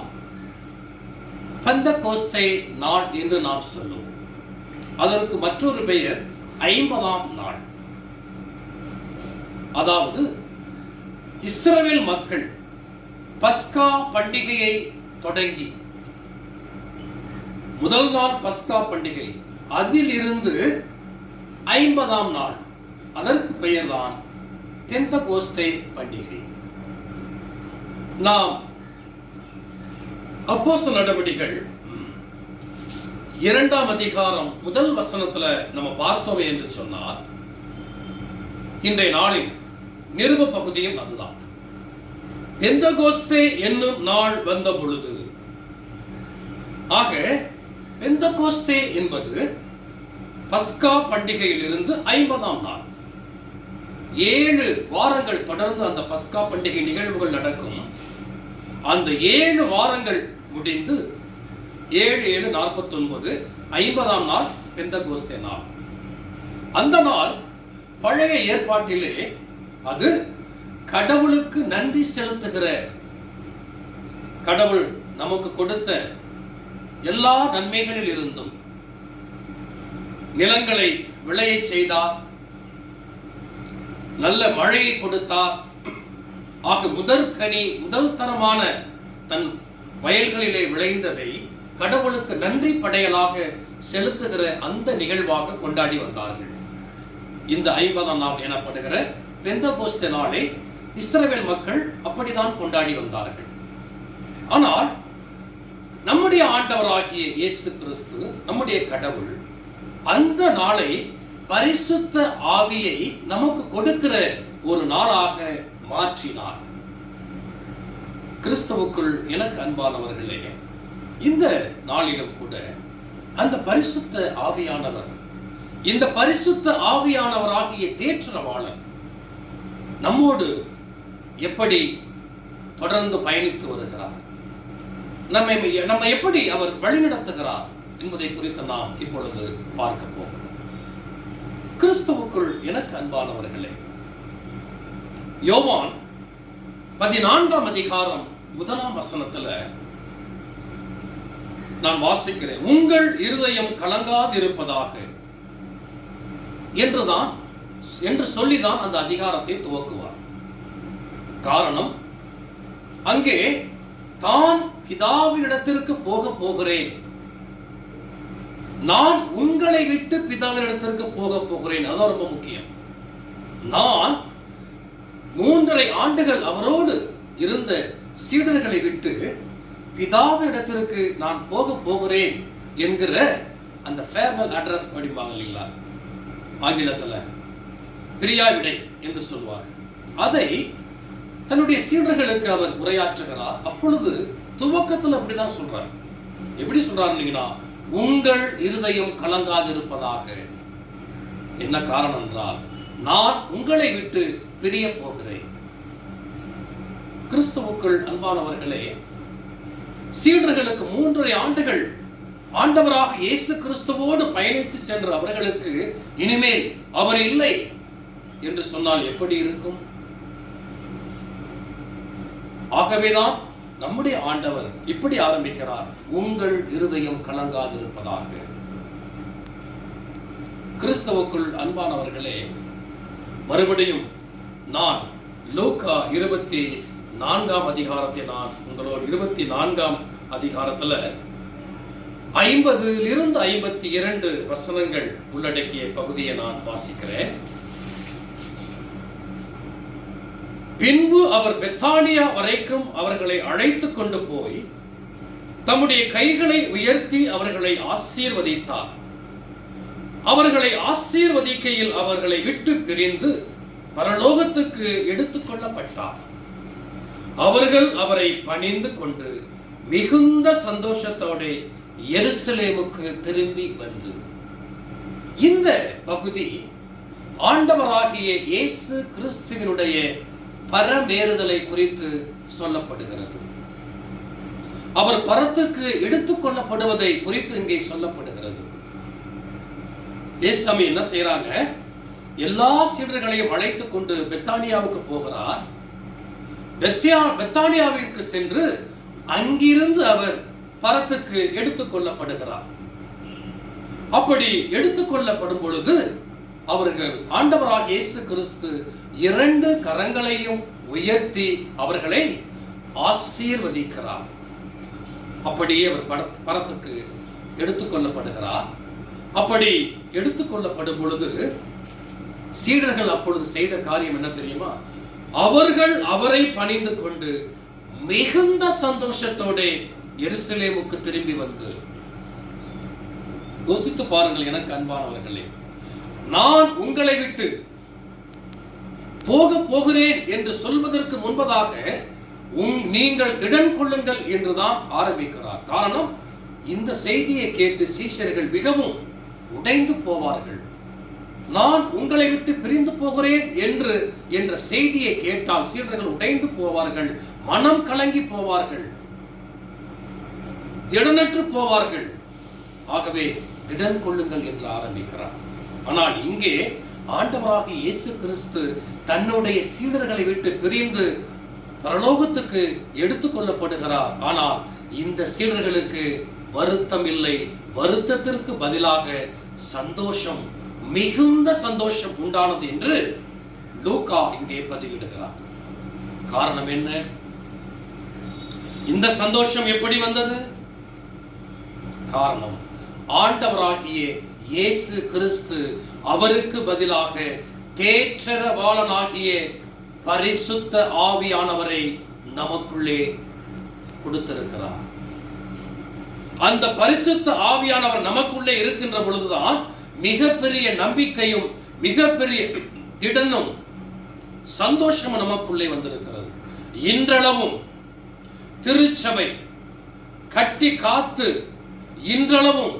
பெந்தகோஸ்தே நாள் என்று நாம் சொல்லுவோம். அதற்கு மற்றொரு பெயர் 50ஆம் நாள். அதாவது இஸ்ரவேல் மக்கள் பஸ்கா பண்டிகையை தொடங்கி முதல் நாள் பஸ்கா பண்டிகை, அதிலிருந்து 50ஆம் நாள், அதற்கு பெயர்தான் பெந்தகோஸ்தே பண்டிகை. நாம் அப்போஸ்தலர் நடவடிக்கைகள் 2ஆம் அதிகாரம் முதல் வசனத்துல நம்ம பார்த்தோமே என்று சொன்னால், இன்றைய நாளில் நிருப பகுதியும் அதுதான். பெந்தகோஸ்தே என்னும் நாள் வந்த பொழுது, ஆக பெந்தகோஸ்தே என்பது பஸ்கா பண்டிகையிலிருந்து 50ஆம் நாள். 7 வாரங்கள் தொடர்ந்து அந்த பஸ்கா பண்டிகை நிகழ்வுகள் நடக்கும். அந்த 7 வாரங்கள் முடிந்து 7-7-49 50ஆம் நாள் பெந்தகோஸ்தே நாள். அந்த நாள் பழைய ஏற்பாட்டிலே அது கடவுளுக்கு நன்றி செலுத்துகிற, கடவுள் நமக்கு கொடுத்த எல்லா நன்மைகளில் இருந்தும் நிலங்களை விளைய செய்தார், நல்ல மழையை கொடுத்தார். ஆக முதற்கனி, முதல் தரமான தன் வயல்களிலே விளைந்ததை கடவுளுக்கு நன்றி படையலாக செலுத்துகிற அந்த நிகழ்வாக கொண்டாடி வந்தார்கள். இந்த 50ஆம் நாள் எனப்படுகிற பெந்தகோஸ்தே நாளை இஸ்ரவேல் மக்கள் அப்படிதான் கொண்டாடி வந்தார்கள். ஆனால் நம்முடைய ஆண்டவராகிய இயேசு கிறிஸ்து, நம்முடைய கடவுள், அந்த நாளை பரிசுத்த ஆவியை நமக்கு கொடுக்கிற ஒரு நாளாக மாற்றினார். கிறிஸ்துவுக்குள் எனக்கு அன்பானவர்களே, இந்த நாளிலும் கூட அந்த பரிசுத்த ஆவியானவர், இந்த பரிசுத்த ஆவியானவராகிய தேற்றரவாளன் நம்மோடு எப்படி தொடர்ந்து பயணித்து வருகிறார், நம்ம எப்படி அவர் வழிநடத்துகிறார் என்பதை குறித்து நாம் இப்பொழுது பார்க்க போகிறோம். கிறிஸ்துவுக்குள் எனக்கு அன்பானவர்களே, யோவான் 14ஆம் அதிகாரம் 1ஆம் வசனத்துல நான் வாசிக்கிறேன். உங்கள் இருதயம் கலங்காதிருப்பதாக என்று சொல்லிதான் அந்த அதிகாரத்தை துவக்குவார். காரணம், அங்கே தான் பிதாவினிடத்திற்கு போகிறேன், நான் உங்களை விட்டு பிதாவினிடத்திற்கு போகிறேன். அதான் ரொம்ப முக்கியம். நான் 3.5 ஆண்டுகள் அவரோடு இருந்த சீடர்களை விட்டு பிதாவினிடத்திற்கு நான் போகிறேன் என்கிற அந்த ஃபேர்வெல் அட்ரஸ் அப்படிம்பாங்க இல்லைங்களா, ஆங்கிலத்துல பிரியா விடை என்று சொல்வார். அதை தன்னுடைய சீடர்களுக்கு அவர் உரையாற்றுகிறார். அப்பொழுது துவக்கத்தில் அப்படிதான் சொல்றார். எப்படி சொல்றாருன்னா, உங்கள் இருதயம் கலங்காதிருப்பதாக. என்ன காரணம் என்றால், நான் உங்களை விட்டு பிரிய போகிறேன். கிறிஸ்துவுக்குள் அன்பானவர்களே, சீடர்களுக்கு 3.5 ஆண்டுகள் ஆண்டவராக இயேசு கிறிஸ்துவோடு பயணித்து சென்ற அவர்களுக்கு இனிமேல் அவர் இல்லை என்று சொன்னால் எப்படி இருக்கும்? ஆகவேதான் நம்முடைய ஆண்டவர் இப்படி ஆரம்பிக்கிறார், உங்கள் இருதயம் கலங்காதிருப்பதாக. கிறிஸ்துவுக்குள் அன்பானவர்களே, மறுபடியும் நான் லூக்கா 24ஆம் அதிகாரத்தை நான் உங்களோடு 24ஆம் அதிகாரத்துல 50 to 52 வசனங்கள் உள்ளடக்கிய பகுதியை நான் வாசிக்கிறேன். பின்பு அவர் பெத்தானியா வரைக்கும் அவர்களை அழைத்து கொண்டு போய் தம்முடைய கைகளை உயர்த்தி அவர்களை ஆசீர்வதித்தார். அவர்களை ஆசீர்வதிக்கையில் அவர்களை விட்டு பிரிந்து பரலோகத்துக்கு எடுத்துக் கொள்ளப்பட்டார். அவர்கள் அவரை பணிந்து கொண்டு மிகுந்த சந்தோஷத்தோடு எருசலேமுக்கு திரும்பி வந்து. இந்த பகுதி ஆண்டவராகிய இயேசு கிறிஸ்துவினுடைய பரமேறுதலை குறித்து சொல்லப்படுகிறது. அவர் பரத்துக்கு எடுத்துக் கொள்ளப்படுவதை குறித்து இங்கே சொல்லப்படுகிறது. இயேசு என்ன செய்யறாங்க, எல்லா சீடர்களையும் அழைத்துக் கொண்டு பெத்தானியாவுக்கு போகிறார். பெத்தானியாவிற்கு சென்று அங்கிருந்து அவர் பரத்துக்கு எடுத்துக் கொள்ளப்படுகிறார். அப்படி எடுத்துக் கொள்ளப்படும் பொழுது அவர்கள் ஆண்டவராக இயேசு கிறிஸ்து 2 கரங்களையும் உயர்த்தி அவர்களை ஆசீர்வதிக்கிறார். அப்படியே அவர் பரத்துக்கு எடுத்துக் கொள்ளப்படுகிறார். அப்படி எடுத்துக் கொள்ளப்படும் பொழுது சீடர்கள் அப்பொழுது செய்த காரியம் என்ன தெரியுமா? அவர்கள் அவரை பணிந்து கொண்டு மிகுந்த சந்தோஷத்தோட எருசலேமுக்கு திரும்பி வந்து. யோசித்து பாருங்கள் எனக்கு அன்பானவர்களே, நான் உங்களை விட்டு போகிறேன் என்று சொல்வதற்கு முன்பதாக நீங்கள் திடன் கொள்ளுங்கள் என்றுதான் ஆரம்பிக்கிறார். காரணம், இந்த செய்தியை கேட்டு சீஷர்கள் மிகவும் உடைந்து போவார்கள். நான் உங்களை விட்டு பிரிந்து போகிறேன் என்ற செய்தியை கேட்டால் சீடர்கள் உடைந்து போவார்கள், மனம் கலங்கி போவார்கள், திடனற்று போவார்கள். ஆகவே திடன் கொள்ளுங்கள் என்று ஆரம்பிக்கிறார். ஆனால் இங்கே ஆண்டவராக இயேசு கிறிஸ்து தன்னுடைய சீடர்களை விட்டு பிரிந்து பரலோகத்துக்கு எடுத்துக் கொள்ளப்படுகிறார். ஆனால் இந்த சீடர்களுக்கு வருத்தம் இல்லை, வருத்தத்திற்கு பதிலாக சந்தோஷம், மிகுந்த சந்தோஷம் உண்டானது என்று லூக்கா இங்கே பதிவிடுகிறார். காரணம் என்ன? இந்த சந்தோஷம் எப்படி வந்தது? காரணம், ஆண்டவராகிய இயேசு கிறிஸ்து அவருக்கு பதிலாக தேற்றரவாளனாகிய பரிசுத்த ஆவியானவரை நமக்குள்ளே கொடுத்திருக்கிறார். அந்த பரிசுத்த ஆவியானவர் நமக்குள்ளே இருக்கின்ற பொழுதுதான் மிகப்பெரிய நம்பிக்கையும் மிகப்பெரிய திடனும் சந்தோஷமும் நமக்குள்ளே வந்திருக்கிறது. இன்றளவும் திருச்சபை கட்டி காத்து இன்றளவும்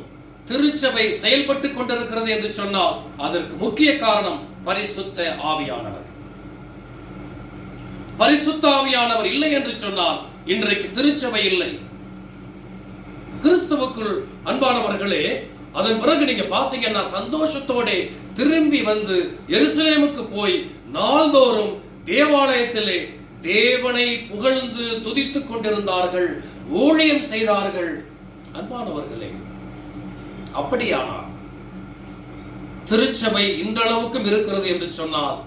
திருச்சபை செயல்பட்டு கொண்டிருக்கிறது என்று சொன்னால் அதற்கு முக்கிய காரணம் பரிசுத்த ஆவியானவர். பரிசுத்த ஆவியானவர் இல்லை என்று சொன்னால் இன்றைக்கு திருச்சபை இல்லை. கிறிஸ்துவுக்குள் அன்பானவர்களே, அதன் பிறகு நீங்க பாத்தீங்கன்னா சந்தோஷத்தோட திரும்பி வந்து எருசலேமுக்கு போய் நாள்தோறும் தேவாலயத்திலே தேவனை புகழ்ந்து துதித்துக் கொண்டிருந்தார்கள், ஊழியம் செய்தார்கள். அன்பானவர்களே, அப்படியானால் திருச்சபை இந்த அளவுக்கும் இருக்கிறது என்று சொன்னால்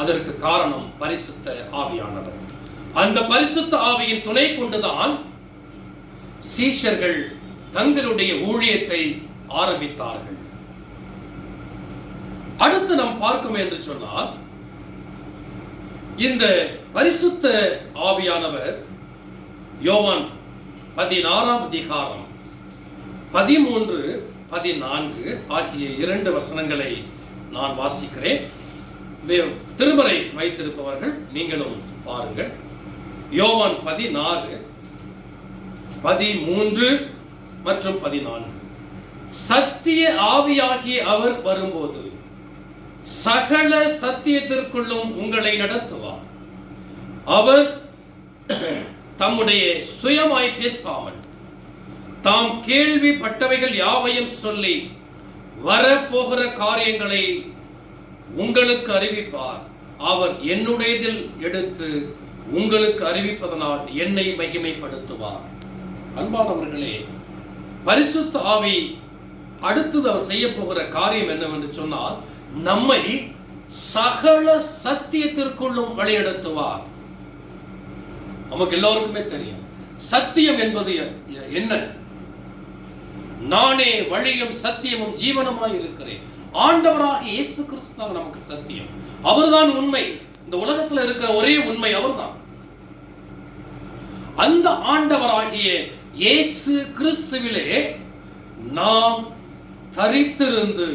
அதற்கு காரணம் பரிசுத்த ஆவியானவர். அந்த பரிசுத்த ஆவியின் துணை கொண்டுதான் சீஷர்கள் தங்களுடைய ஊழியத்தை ஆரம்பித்தார்கள். அடுத்து நாம் பார்க்கும் என்று சொன்னால், இந்த பரிசுத்த ஆவியானவர் யோவான் 16ஆம் அதிகாரம் 13, 14 ஆகிய 2 வசனங்களை நான் வாசிக்கிறேன். திருமறை வைத்திருப்பவர்கள் நீங்களும் பாருங்கள். யோவான் 16, 13 மற்றும் 14. சத்திய ஆவியாகிய அவர் வரும்போது சகல சத்தியத்திற்குள்ளும் உங்களை நடத்துவார். அவர் தம்முடைய சுயமாய் பேசாமல் தாம் கேள்விப்பட்டவைகள் யாவையும் சொல்லி வரப்போகிற காரியங்களை உங்களுக்கு அறிவிப்பார். அவர் என்னுடையதில் எடுத்து உங்களுக்கு அறிவிப்பதனால் என்னை மகிமைப்படுத்துவார். அன்பானவர்களே, பரிசுத்த ஆவி அடுத்தது அவர் செய்ய போகிற காரியம் என்னவென்று சொன்னால், நம்மை சகல சத்தியத்திற்குள்ளும் வழிநடத்துவார். நமக்கு எல்லோருக்குமே தெரியும் சத்தியம் என்பது என்ன. நானே வழியும் சத்தியமும் ஜீவனமாய் இருக்கிறேன். ஆண்டவராக இயேசு கிறிஸ்து நமக்கு சத்தியம். அவர்தான் உண்மை. இந்த உலகத்தில் இருக்கிற ஒரே உண்மை அவர்தான். அந்த ஆண்டவராகிய இயேசு கிறிஸ்துவிலே நாம் தரித்திருந்து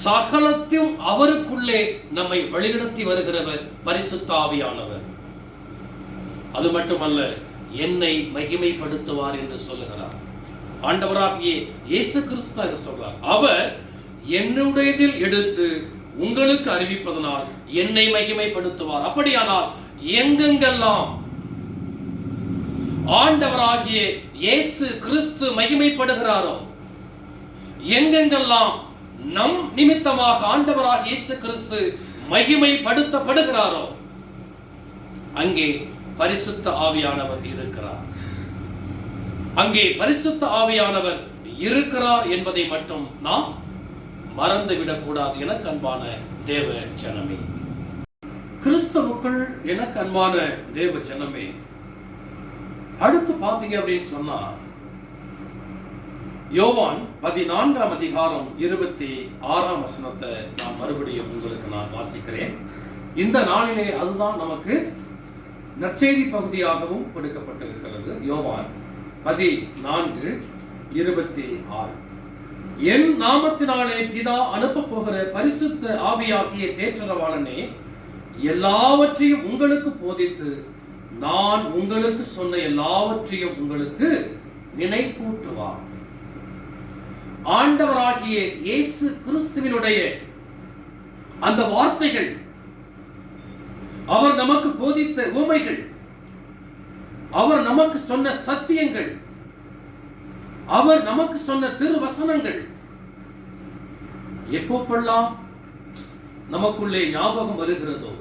சகலத்தையும் அவருக்குள்ளே நம்மை வழிநடத்தி வருகிறவர் பரிசுத்த ஆவியானவர். அது மட்டுமல்ல, என்னை மகிமைப்படுத்துவார் என்று சொல்லுகிறார். ஆண்டவராகிய இயேசு கிறிஸ்து என்று சொல்றார். அவர் என்னுடையதில் எடுத்து உங்களுக்கு அறிவிப்பதனால் என்னை மகிமைப்படுத்துவார். அப்படியானால் எங்கெங்கெல்லாம் ஆண்டவராகிய இயேசு கிறிஸ்து மகிமைப்படுகிறாரோ, எங்கெங்கெல்லாம் நம் நிமித்தமாக ஆண்டவராகிய இயேசு கிறிஸ்து மகிமைப்படுத்தப்படுகிறாரோ அங்கே பரிசுத்த ஆவியானவர் இருக்கிறார். அங்கே பரிசுத்த ஆவியானவர் இருக்கிறார் என்பதை மட்டும் நாம் மறந்துவிடக் கூடாது. எனக்கு அன்பான தேவ ஜனமே, கிறிஸ்துவுக்குள் எனக்கு அன்பான தேவ ஜனமே, அடுத்து பார்த்தீங்க அப்படின்னு சொன்னா, யோவான் 14ஆம் அதிகாரம் 26ஆம் வசனத்தை நான் மறுபடியும் உங்களுக்கு நான் வாசிக்கிறேன். இந்த நாளிலே அதுதான் நமக்கு நற்செய்தி பகுதியாகவும் கொடுக்கப்பட்டிருக்கிறது. யோவான் 14:26. என் நாமத்தினாலே பிதா அனுப்ப போகிற பரிசுத்த ஆவியாகிய தேற்றரவாளனே எல்லாவற்றையும் உங்களுக்கு போதித்து நான் உங்களுக்கு சொன்ன எல்லாவற்றையும் உங்களுக்கு நினைப்பூட்டுவார். ஆண்டவராகிய இயேசு கிறிஸ்துவினுடைய அந்த வார்த்தைகள், அவர் நமக்கு போதித்த உவமைகள், அவர் நமக்கு சொன்ன சத்தியங்கள், அவர் நமக்கு சொன்ன திருவசனங்கள் எப்போப்பெல்லாம் நமக்குள்ளே ஞாபகம் வருகிறதோ,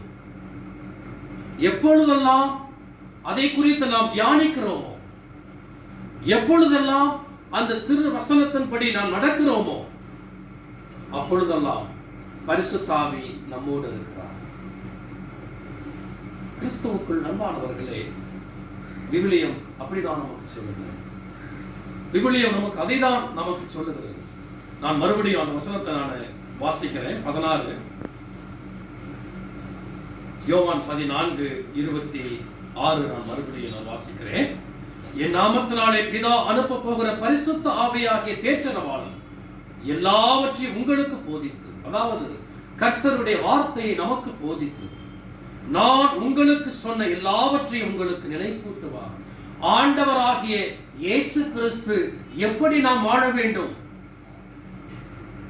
எப்பொழுதெல்லாம் அதை குறித்து நாம் தியானிக்கிறோமோ, எப்பொழுதெல்லாம் அந்த திருவசனத்தின்படி நாம் நடக்கிறோமோ, அப்பொழுதெல்லாம் பரிசுத்த ஆவி நம்மோடு இருக்கிறார். கிறிஸ்துவுக்குள் அன்பானவர்களே, விவிலியம் அப்படிதான் நமக்கு சொல்லுகிறது. விவிலியம் நமக்கு அதைதான் நமக்கு சொல்லுகிறது. நான் மறுபடியும் அந்த வசனத்தை நான் வாசிக்கிறேன். 16 யோவான் 14:26 நான் மறுபடியும் நான் வாசிக்கிறேன். என் நாமத்தினாலே பிதா அனுப்ப போகிற பரிசுத்த ஆவியாகிய தேற்றரவாளன் எல்லாவற்றையும் உங்களுக்கு போதித்து, அதாவது கர்த்தருடைய வார்த்தையை நமக்கு போதித்து நான் உங்களுக்கு சொன்ன எல்லாவற்றையும் உங்களுக்கு நினைப்பூட்டுவார். ஆண்டவராகிய இயேசு கிறிஸ்து எப்படி நாம் வாழ வேண்டும்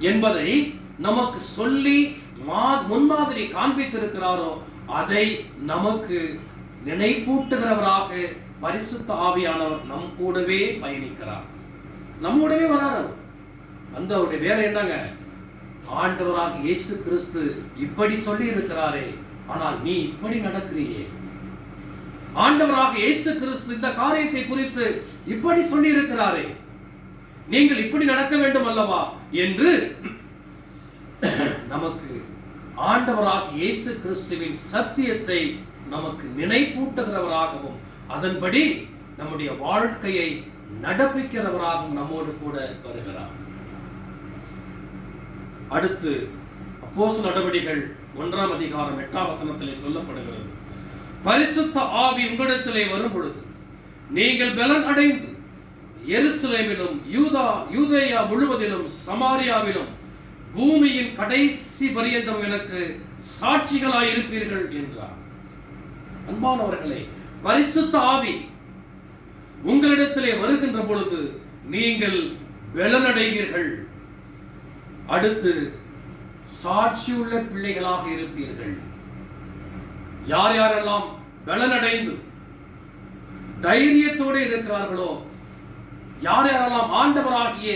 என்பதை நமக்கு சொல்லி முன்மாதிரி காண்பித்திருக்கிறாரோ அதை நமக்கு நினைப்பூட்டுகிறவராக பரிசுத்த ஆவியானவர் நம் கூடவே பயணிக்கிறார். நம்மோடவே வரார். அந்த அவருடைய வேலை என்னங்க? ஆண்டவராக இயேசு கிறிஸ்து இப்படி சொல்லி இருக்கிறாரே, ஆனால் நீ இப்படி நடக்கிறியே. ஆண்டவராக இயேசு கிறிஸ்து இந்த காரியத்தை குறித்து இப்படி சொல்லி இருக்கிறாரே, நீங்கள் இப்படி நடக்க வேண்டும் அல்லவா என்று நமக்கு ஆண்டவராக இயேசு கிறிஸ்துவின் சத்தியத்தை நமக்கு நினைப்பூட்டுகிறவராகவும் அதன்படி நம்முடைய வாழ்க்கையை நடப்பிக்கிறவராகவும் நம்மோடு கூட வருகிறார். அடுத்து அப்போஸ்தலர் நடவடிக்கைகள் 1ஆம் அதிகாரம் 8ஆம் வசனத்திலே சொல்லப்படுகிறது, பரிசுத்த ஆவி உங்களிடத்திலே வரும் பொழுது நீங்கள் பலன் அடைந்து எருசலேமிலும் யூதேயா முழுவதிலும் சமாரியாவிலும் பூமியின் கடைசி பரியந்தம் எனக்கு சாட்சிகளாய் இருப்பீர்கள் என்றார். அன்பானவர்களே, பரிசுத்த ஆவி உங்களிடத்திலே வருகின்ற பொழுது நீங்கள் பலனடைவீர்கள். அடுத்து சாட்சியுள்ள பிள்ளைகளாக இருப்பீர்கள். யார் யாரெல்லாம் பலனடைந்து தைரியத்தோடு இருக்கிறார்களோ, யார் யாரெல்லாம் ஆண்டவராகிய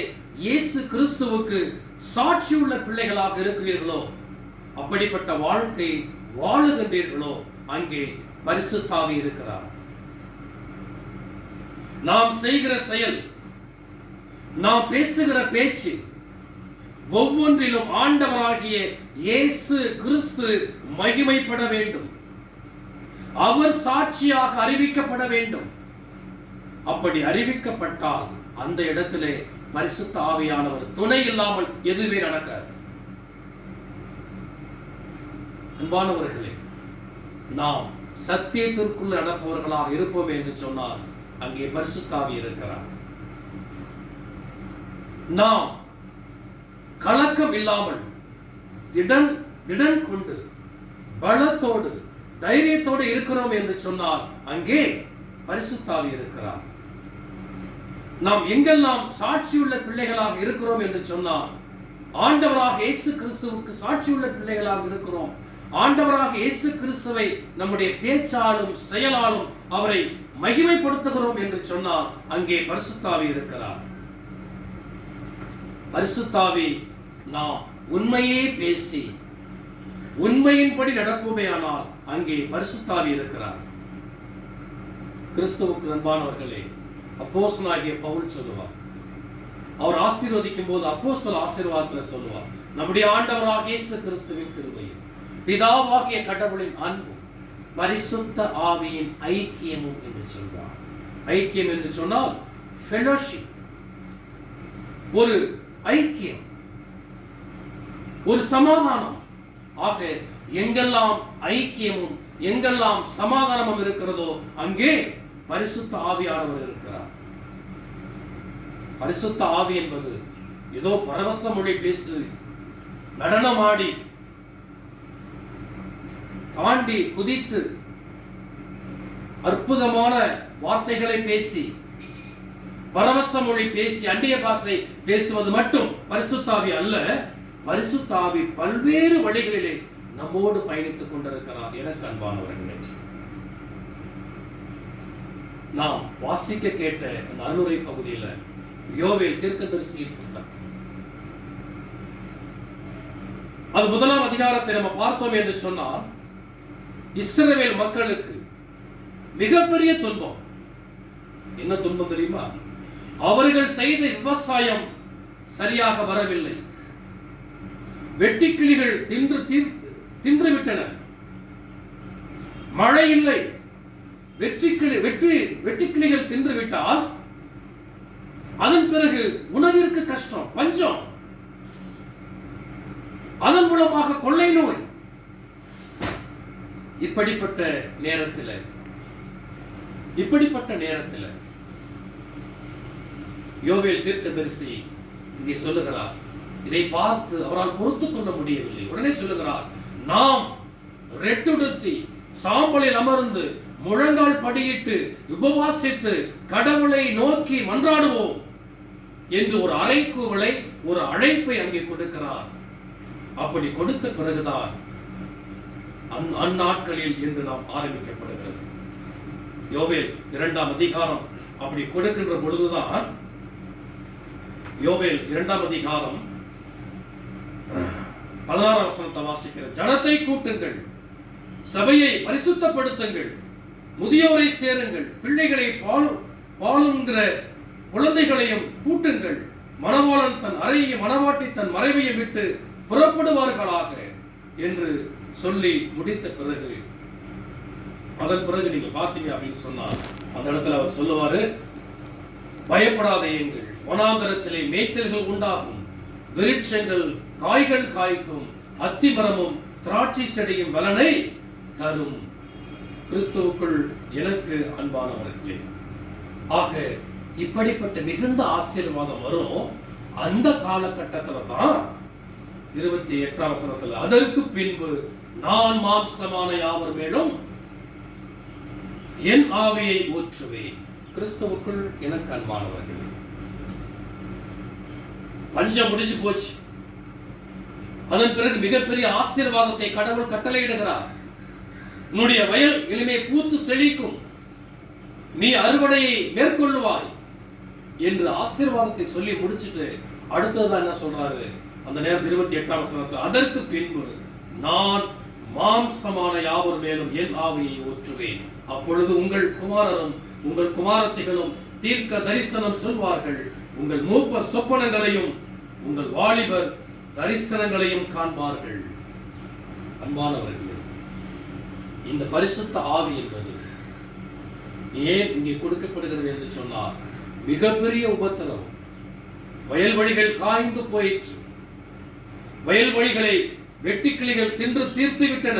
இயேசு கிறிஸ்துவுக்கு சாட்சியுள்ள பிள்ளைகளாக இருக்கிறீர்களோ, அப்படிப்பட்ட வாழ்க்கை வாழுகின்றீர்களோ, அங்கே பரிசுத்த ஆவி இருக்கிறார். நாம் செய்கிற செயல், நாம் பேசுகிற பேச்சு ஒவ்வொன்றிலும் ஆண்டவராகிய இயேசு கிறிஸ்து மகிமைப்பட வேண்டும். அவர் சாட்சியாக அறிவிக்கப்பட வேண்டும். அப்படி அறிவிக்கப்பட்டால் அந்த இடத்திலே பரிசுத்த ஆவியானவர் துணை இல்லாமல் எதுவே நடக்காது. அன்பானவர்களே, நாம் சத்தியத்திற்குள் நடப்பவர்களாக இருப்போம் என்று சொன்னால் அங்கே பரிசுத்த ஆவி இருக்கிறார். நாம் கலக்கம் இல்லாமல் திடன் கொண்டு பலத்தோடு தைரியத்தோடு இருக்கிறோம் என்று சொன்னால் அங்கே பரிசுத்த ஆவி இருக்கிறார். நாம் எங்கெல்லாம் சாட்சியுள்ள பிள்ளைகளாக இருக்கிறோம் என்று சொன்னால் ஆண்டவராக இயேசு கிறிஸ்துவுக்கு சாட்சியுள்ள பிள்ளைகளாக இருக்கிறோம். ஆண்டவராக இயேசு கிறிஸ்துவை நம்முடைய பேச்சாலும் செயலாலும் அவரை மகிமைப்படுத்துகிறோம் என்று சொன்னால் அங்கே பரிசுத்த ஆவி இருக்கிறார். பரிசுத்த ஆவி நாம் உண்மையே பேசி உண்மையின்படி நடப்போமேயானால் அங்கே பரிசுத்த ஆவி இருக்கிறார். கிறிஸ்துவுக்கு அன்பானவர்களே, அப்போஸ்தலனாகிய பவுல் சொல்லுவார், அவர் ஆசீர்வதிக்கும் போது அப்போஸ்தல ஆசீர்வாதத்தில் சொல்லுவார், நம்முடைய ஆண்டவராகிய இயேசு கிறிஸ்துவின் கிருபையும் பிதாவாகிய கடவுளின் அன்பும் பரிசுத்த ஆவியின் ஐக்கியமும் என்று சொல்வார். ஐக்கியம் என்று சொன்னால் ஃபெலோஷிப், ஒரு ஐக்கியம், ஒரு சமாதானம். ஆக எங்கெல்லாம் ஐக்கியமும் எங்கெல்லாம் சமாதானமும் இருக்கிறதோ அங்கே பரிசுத்த ஆவியானவர் இருக்கிறார். பரிசுத்த ஆவி என்பது ஏதோ பரவச மொழி பேசு, நடனமாடி, தாண்டி குதித்து அற்புதமான வார்த்தைகளை பேசி, பரவச மொழி பேசி, அந்நிய பாஷை பேசுவது மட்டும் பரிசுத்த ஆவி அல்ல. பரிசுத்த ஆவி பல்வேறு வழிகளிலே நம்மோடு பயணித்துக் கொண்டிருக்கிறார். எனக்கு அன்பானவர்களே, நாம் வாசிக்க கேட்ட அந்த அருளுரை பகுதியில் யோவேல் தீர்க்கதரிசியின் புத்தகம், அது 1ஆம் அதிகாரத்தை நம்ம பார்த்தோம் என்று சொன்னால், இஸ்ரவேல் மக்களுக்கு மிகப்பெரிய துன்பம். என்ன துன்பம் தெரியுமா? அவர்கள் செய்த விவசாயம் சரியாக வரவில்லை. வெட்டுக்கிளிகள் தின்று விட்டன. மழை இல்லை. வெட்டுக்கிளிகள் தின்று விட்டால் அதன் பிறகு உணவிற்கு கஷ்டம், பஞ்சம். அதன் மூலமாக கொள்ளை நோய். இப்படிப்பட்ட நேரத்தில் யோவேல் தீர்க்கதரிசி இங்கே சொல்லுகிறார், இதை பார்த்து அவரால் பொறுத்துக் கொள்ள முடியவில்லை. உடனே சொல்லுகிறார், நாம் ரெட்டுடுத்தி சாம்பலில் அமர்ந்து முழங்கால் படியிட்டு உபவாசித்து கடவுளை நோக்கி மன்றாடுவோம் என்று ஒரு அறைகூவலை, ஒரு அழைப்பை அங்கே கொடுக்கிறார். அப்படி கொடுத்த பிறகுதான் அந்நாட்களில் என்று நாம் ஆரம்பிக்கப்படுகிறது. யோவேல் 2ஆம் அதிகாரம் அப்படி கொடுக்கின்ற பொழுதுதான், யோவேல் 2ஆம் அதிகாரம் 16ஆம் வசனத்தை வாசிக்கிற, ஜனத்தை கூட்டுங்கள், சபையை பரிசுத்தப்படுத்துங்கள், முதியோரை சேருங்கள், பிள்ளைகளை பாலுங்கிற குழந்தைகளையும் கூட்டுங்கள், மணவாளன் தன் அறையையும் மணவாட்டி தன் மறைவையும் விட்டு புறப்படுவார்களாக என்று சொல்லி முடித்த பிறகு, அதன் பிறகு நீங்க பார்த்தீங்க அப்படின்னு சொன்னா அந்த இடத்துல அவர் சொல்லுவாரு, பயப்படாதேயுங்கள், வனாந்தரத்திலே மேய்ச்சல்கள் உண்டாகும், விருட்சங்கள் காய்கள் காய்க்கும், அத்திமரமும் திராட்சை செடியும் பலனை தரும். கிறிஸ்துவுக்குள் எனக்கு அன்பானவர்களே, ஆக இப்படிப்பட்ட மிகுந்த ஆசீர்வாதம் வரும் அந்த காலகட்டத்தில் தான் 28ஆம் வசனத்தில், அதற்கு பின்பு நான் மாம்சமான யாவர் மேலும் என் ஆவியை ஊற்றுவேன். கிறிஸ்துவுக்குள் எனக்கு அன்பானவர்களே, பஞ்சம் முடிஞ்சு போச்சு. அதன் பிறகு மிகப்பெரிய ஆசீர்வாதத்தை கடவுள் கட்டளையிடுகிறார். உன்னுடைய வயல் இனிமே பூத்து செழிக்கும், நீ அறுவடையை மேற்கொள்ளுவாய் என்று ஆசீர்வாதத்தை சொல்லி முடிச்சுட்டு அடுத்ததான் என்ன சொல்றாரு அந்த நேரத்தில் 28ஆம் வசனத்தில், அதற்கு பின்பு நான் மாம்சமான யாவர் மேலும் என் ஆவியை ஊற்றுவேன், அப்பொழுது உங்கள் குமாரரும் உங்கள் குமாரத்திகளும் தீர்க்க தரிசனம் சொல்வார்கள், உங்கள் மூப்பர் சொப்பனங்களையும் உங்கள் வாலிபர் தரிசனங்களையும் காண்பார்கள். அன்பானவர்களே, இந்த பரிசுத்த ஆவி என்பது ஏன் இங்கே கொடுக்கப்படுகிறது என்று சொன்னால், மிகப்பெரிய உபத்திரவம். வயல்வெளிகள் காய்ந்து போயிற்று, வயல்வெளிகளை வெட்டுக்கிளிகள் தின்று தீர்த்து விட்டன.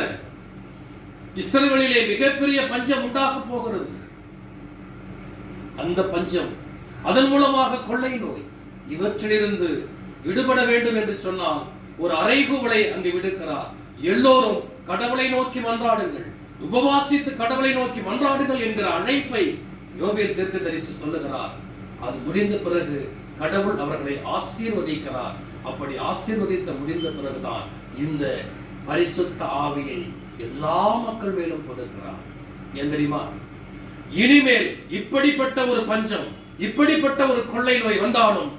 இஸ்ரவேலிலே மிகப்பெரிய பஞ்சம் உண்டாக போகிறது. அந்த பஞ்சம், அதன் மூலமாக கொள்ளை நோய், இவற்றிலிருந்து விடுபட வேண்டும் என்று சொன்னால் ஒரு அறைகூவலை அங்கு விடுக்கிறார். எல்லோரும் கடவுளை நோக்கி மன்றாடுங்கள், உபவாசித்து கடவுளை நோக்கி மன்றாடுங்கள் என்கிற அழைப்பை யோவேல் தீர்க்கதரிசி சொல்லுகிறார். அது முடிந்த பிறகு கடவுள் அவர்களை ஆசீர்வதிக்கிறார். அப்படி ஆசீர்வதித்த முடிந்த பிறகுதான் இந்த பரிசுத்த ஆவியை எல்லா மக்கள் மேலும் கொடுக்கிறார். ஏன் தெரியுமா? இனிமேல் இப்படிப்பட்ட ஒரு பஞ்சம், இப்படிப்பட்ட ஒரு கொள்ளை நோய் வந்தாலும்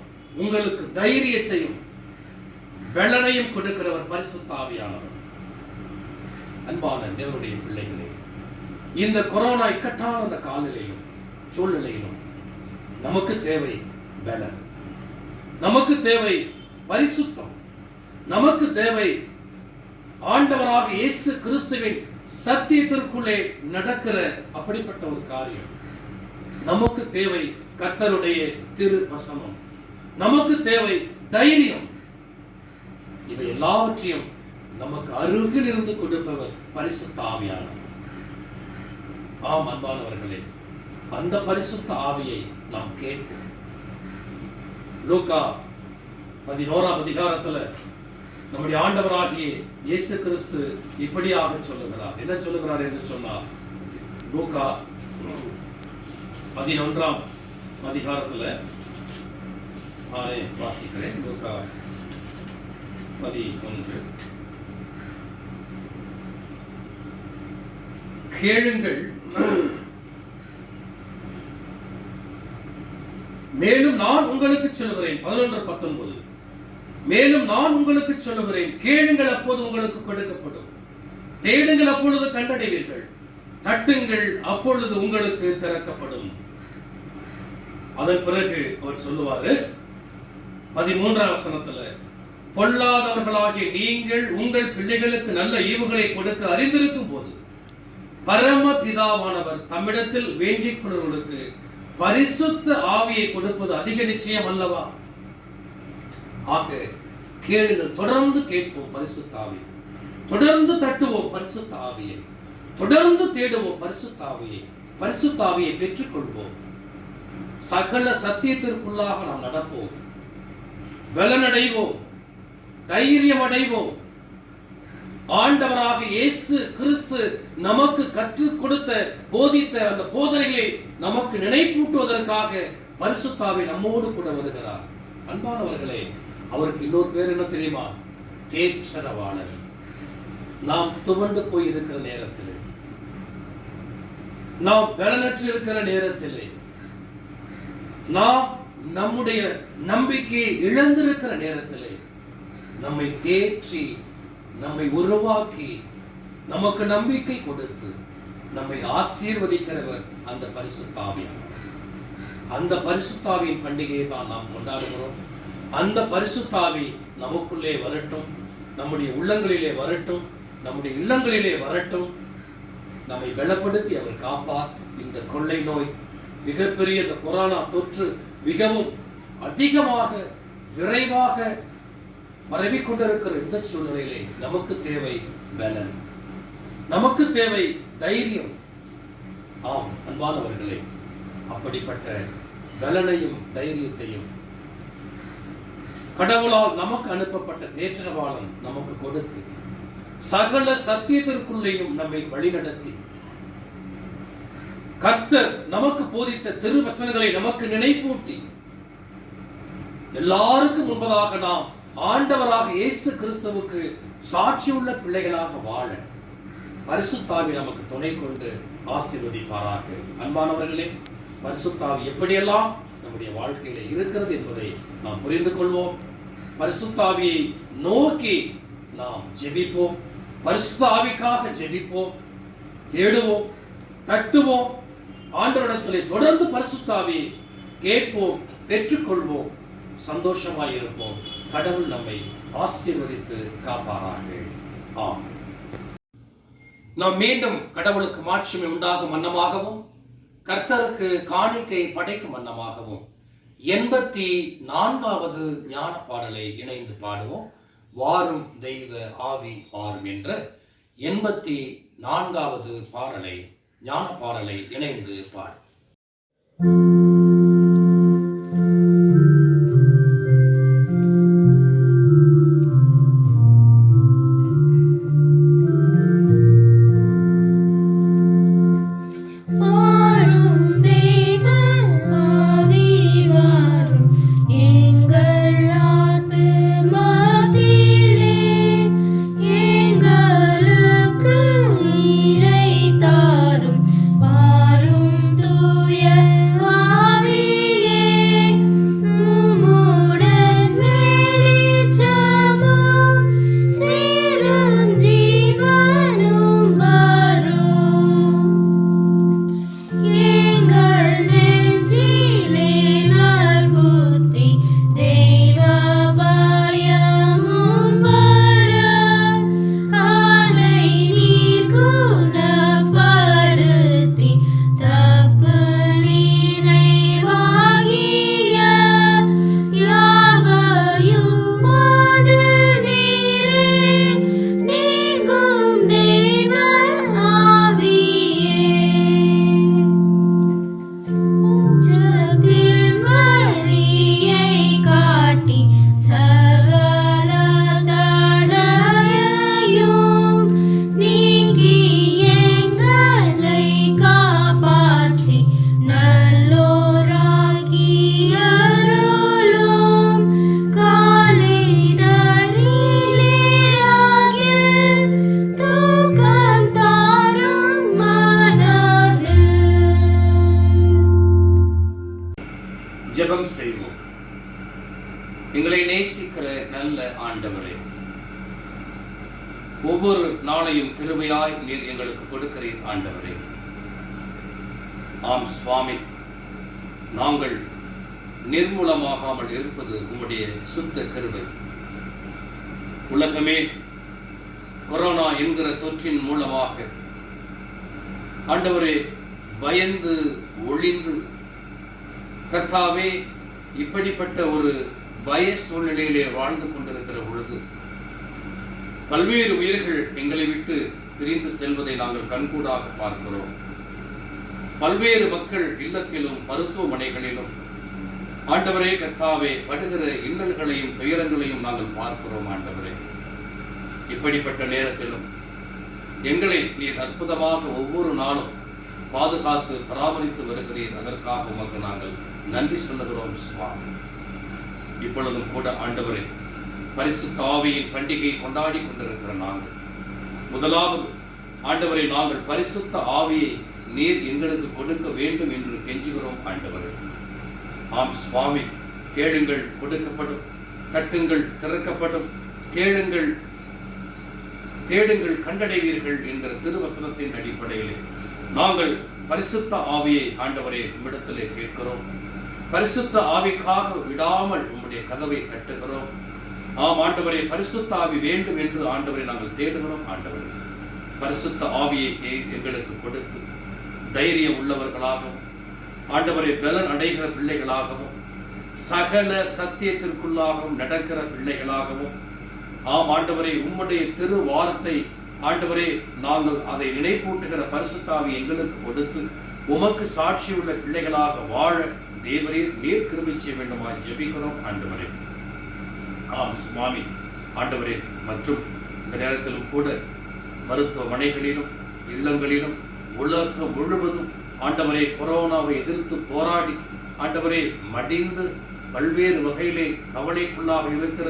உங்களுக்கு தைரியத்தையும் வெள்ளனையும் கொடுக்கிறவர் பரிசுத்த ஆவியானவர். அன்பான தேவனுடைய பிள்ளைகளே, இந்த கொரோனா இக்கட்டான அந்த காலநிலையிலும் சூழ்நிலையிலும் நமக்கு தேவை பலன், நமக்கு தேவை பரிசுத்தம், நமக்கு தேவை ஆண்டவராக இயேசு கிறிஸ்துவின் சத்தியத்திற்குள்ளே நடக்கிற அப்படிப்பட்ட ஒரு காரியம். நமக்கு தேவை கர்த்தருடைய திரு வசனம், நமக்கு தேவை தைரியம். இவை எல்லாவற்றையும் நமக்கு அருகில் இருந்து கொடுப்பவர் பரிசுத்த ஆவியானவர். ஆம் அன்பானவர்களே, அந்த பரிசுத்த ஆவியை நாம் கேட்போம். லூக்கா 11ஆம் அதிகாரத்துல நம்முடைய ஆண்டவராகிய இயேசு கிறிஸ்து இப்படியாக சொல்லுகிறார். என்ன சொல்லுகிறார் என்று சொன்னார், லூக்கா 11ஆம் அதிகாரத்துல நானே வாசிக்கிறேன். லூக்கா 11. கேளுங்கள், மேலும் நான் உங்களுக்கு சொல்லுகிறேன். 11:19. மேலும் நான் உங்களுக்கு சொல்லுகிறேன், கேளுங்கள் அப்போது உங்களுக்கு கொடுக்கப்படும், தேடுங்கள் அப்பொழுது கண்டடைவீர்கள், தட்டுங்கள் அப்பொழுது உங்களுக்கு திறக்கப்படும். அதன் பிறகு அவர் சொல்லுவாரு 13ஆம் வசனத்துல, பொல்லாதவர்களாகிய நீங்கள் உங்கள் பிள்ளைகளுக்கு நல்ல ஈவுகளை கொடுக்க அறிந்திருக்கும் போது பரம பிதாவானவர் தம்மிடத்தில் வேண்டிக் கொள்வர்களுக்கு பரிசுத்த ஆவியை கொடுப்பது அதிக நிச்சயம் அல்லவா? ஆக கேளுங்கள், தொடர்ந்து கேட்போம் பரிசுத்த ஆவியை, தொடர்ந்து தட்டுவோம் பரிசுத்த ஆவியை, தொடர்ந்து தேடுவோம் பரிசுத்த ஆவியை, பரிசுத்த ஆவியை பெற்றுக்கொள்வோம். சகல சத்தியத்திற்குள்ளாக நாம் நடப்போம், பலனடைவோம், தைரியம் அடைவோம். ஆண்டவராக இயேசு கிறிஸ்து நமக்கு கற்றுக் கொடுத்த போதித்த அந்த போதனைகளை நமக்கு நினைப்பூட்டுவதற்காக பரிசுத்த ஆவி நம்மோடு கூட வருகிறார். அன்பானவர்களே, அவருக்கு இன்னொரு பேர் என்ன தெரியுமா? தேற்றரவாளர். நாம் துவண்டு போய் இருக்கிற நேரத்திலே, நாம் பலனற்று இருக்கிற நேரத்திலே, நாம் நம்முடைய நம்பிக்கையை இழந்திருக்கிற நேரத்திலே நம்மை தேற்றி, நம்மை உருவாக்கி, நமக்கு நம்பிக்கை கொடுத்து நம்மை ஆசீர்வதிக்கிறவர் அந்த பரிசுத்த ஆவியானவர். அந்த பரிசுத்த ஆவியின் பண்டிகையை தான் நாம் கொண்டாடுகிறோம். அந்த பரிசுத்த ஆவி நமக்குள்ளே வரட்டும், நம்முடைய உள்ளங்களிலே வரட்டும், நம்முடைய இல்லங்களிலே வரட்டும். நம்மை பலப்படுத்தி அவர் காப்பார். இந்த கொள்ளை நோய், மிகப்பெரிய இந்த கொரோனா தொற்று மிகவும் அதிகமாக விரைவாக பரவிக்கொண்டிருக்கிற இந்த சூழ்நிலையிலே நமக்கு தேவை பலன், நமக்கு தேவை தைரியம். ஆம் அன்பானவர்களே, அப்படிப்பட்ட பலனையும் தைரியத்தையும் கடவுளால் நமக்கு அனுப்பப்பட்ட தேற்றவாளன் நமக்கு கொடுத்து, சகல சத்தியத்திற்குள்ளேயும் நம்மை வழிநடத்தி, கர்த்தர் நமக்கு போதித்த திருவசனங்களை நமக்கு நினைப்பூட்டி, எல்லாருக்கும் முன்பதாக நாம் ஆண்டவராக இயேசு கிறிஸ்துவுக்கு சாட்சியுள்ள பிள்ளைகளாக வாழ பரிசுத்த ஆவி நமக்கு துணை கொண்டு ஆசீர்வதிப்பாராக. அன்பானவர்களே, பரிசுத்த ஆவி எப்படியெல்லாம் நம்முடைய வாழ்க்கையில இருக்கிறது என்பதை நாம் புரிந்து கொள்வோம். பரிசுத்த ஆவியை நோக்கி நாம் ஜெபிப்போம். பரிசுத்த ஆவிக்காக ஜெபிப்போம், தேடுவோம், தட்டுவோம். ஆண்டவரிடத்திலே தொடர்ந்து பரிசுத்த ஆவியை கேட்போம், பெற்றுக்கொள்வோம், சந்தோஷமாயிருப்போம். கடவுள் நம்மை ஆசீர்வதித்து காப்பாராக. ஆமென். நாம் மீண்டும் கடவுளுக்கு மாட்சிமை உண்டாகும் வண்ணமாகவும், கர்த்தருக்கு காணிக்கை படைக்கும் வண்ணமாகவும் 84வது ஞான பாடலை இணைந்து பாடுவோம். வாரும் தெய்வ ஆவி வாரும் என்ற 84வது பாடலை, ஞான பாடலை இணைந்து பாடு. ஜெபம் செய்வோம். எங்களை நேசிக்கிற நல்ல ஆண்டவரே, ஒவ்வொரு நாளையும் கிருபையாய் நீர் எங்களுக்கு கொடுக்கிறீர் ஆண்டவரே. ஆம் சுவாமி, நாங்கள் நிர்மூலமாகாமல் இருப்பது உம்முடைய சுத்த கிருபை. உலகமே கொரோனா என்கிற தொற்றின் மூலமாக ஆண்டவரே பயந்து ஒளிந்து, கர்த்தாவே இப்படிப்பட்ட ஒரு பய சூழ்நிலையிலே வாழ்ந்து கொண்டிருக்கிற பொழுது பல்வேறு உயிர்கள் எங்களை விட்டு பிரிந்து செல்வதை நாங்கள் கண்கூடாக பார்க்கிறோம். பல்வேறு மக்கள் இல்லத்திலும் மருத்துவமனைகளிலும் ஆண்டவரே கர்த்தாவே படுகிற இன்னல்களையும் துயரங்களையும் நாங்கள் பார்க்கிறோம். ஆண்டவரே, இப்படிப்பட்ட நேரத்திலும் எங்களை நீர் அற்புதமாக ஒவ்வொரு நாளும் பாதுகாத்து பராமரித்து வருகிறீர். அதற்காக உமக்கு நாங்கள் நன்றி சொல்லுகிறோம் சுவாமி. இப்பொழுதும் கூட ஆண்டவரே, பரிசுத்த ஆவியின் பண்டிகையை கொண்டாடி கொண்டிருக்கிற நாங்கள் முதலாவது, ஆண்டவரை நாங்கள் பரிசுத்த ஆவியை நீர் எங்களுக்கு கொடுக்க வேண்டும் என்று கெஞ்சுகிறோம் ஆண்டவரே. ஆம் சுவாமி, கேளுங்கள் கொடுக்கப்படும், தட்டுங்கள் திறக்கப்படும், கேளுங்கள் தேடுங்கள் கண்டடைவீர்கள் என்கிற திருவசனத்தின் அடிப்படையிலே நாங்கள் பரிசுத்த ஆவியை ஆண்டவரே உம்மிடத்திலே கேட்கிறோம். பரிசுத்த ஆவிக்காக விடாமல் உம்முடைய கதவை தட்டுகிறோம். ஆம் ஆண்டவரே, பரிசுத்த ஆவி வேண்டும் என்று ஆண்டவரை நாங்கள் தேடுகிறோம். ஆண்டவரே, பரிசுத்த ஆவியை எங்களுக்கு கொடுத்து தைரியம் உள்ளவர்களாகவும், ஆண்டவரை பலன் அடைகிற பிள்ளைகளாகவும், சகல சத்தியத்திற்குள்ளாகவும் நடக்கிற பிள்ளைகளாகவும், ஆம் ஆண்டவரே, உம்முடைய திரு வார்த்தை ஆண்டவரே நாங்கள் அதை நினைப்பூட்டுகிற பரிசுத்த ஆவி எங்களுக்கு கொடுத்து உமக்கு சாட்சி உள்ள பிள்ளைகளாக வாழ தேவரீர் நீர் கிருபை செய்ய வேண்டுமாய் ஜெபிக்கிறோம் ஆண்டவரே. ஆம் சுவாமி ஆண்டவரே, மற்றும் இந்த நேரத்திலும் கூட மருத்துவமனைகளிலும் இல்லங்களிலும் உலகம் முழுவதும் ஆண்டவரே கொரோனாவை எதிர்த்து போராடி ஆண்டவரே மடிந்து பல்வேறு வகையிலே கவலைக்குள்ளாக இருக்கிற,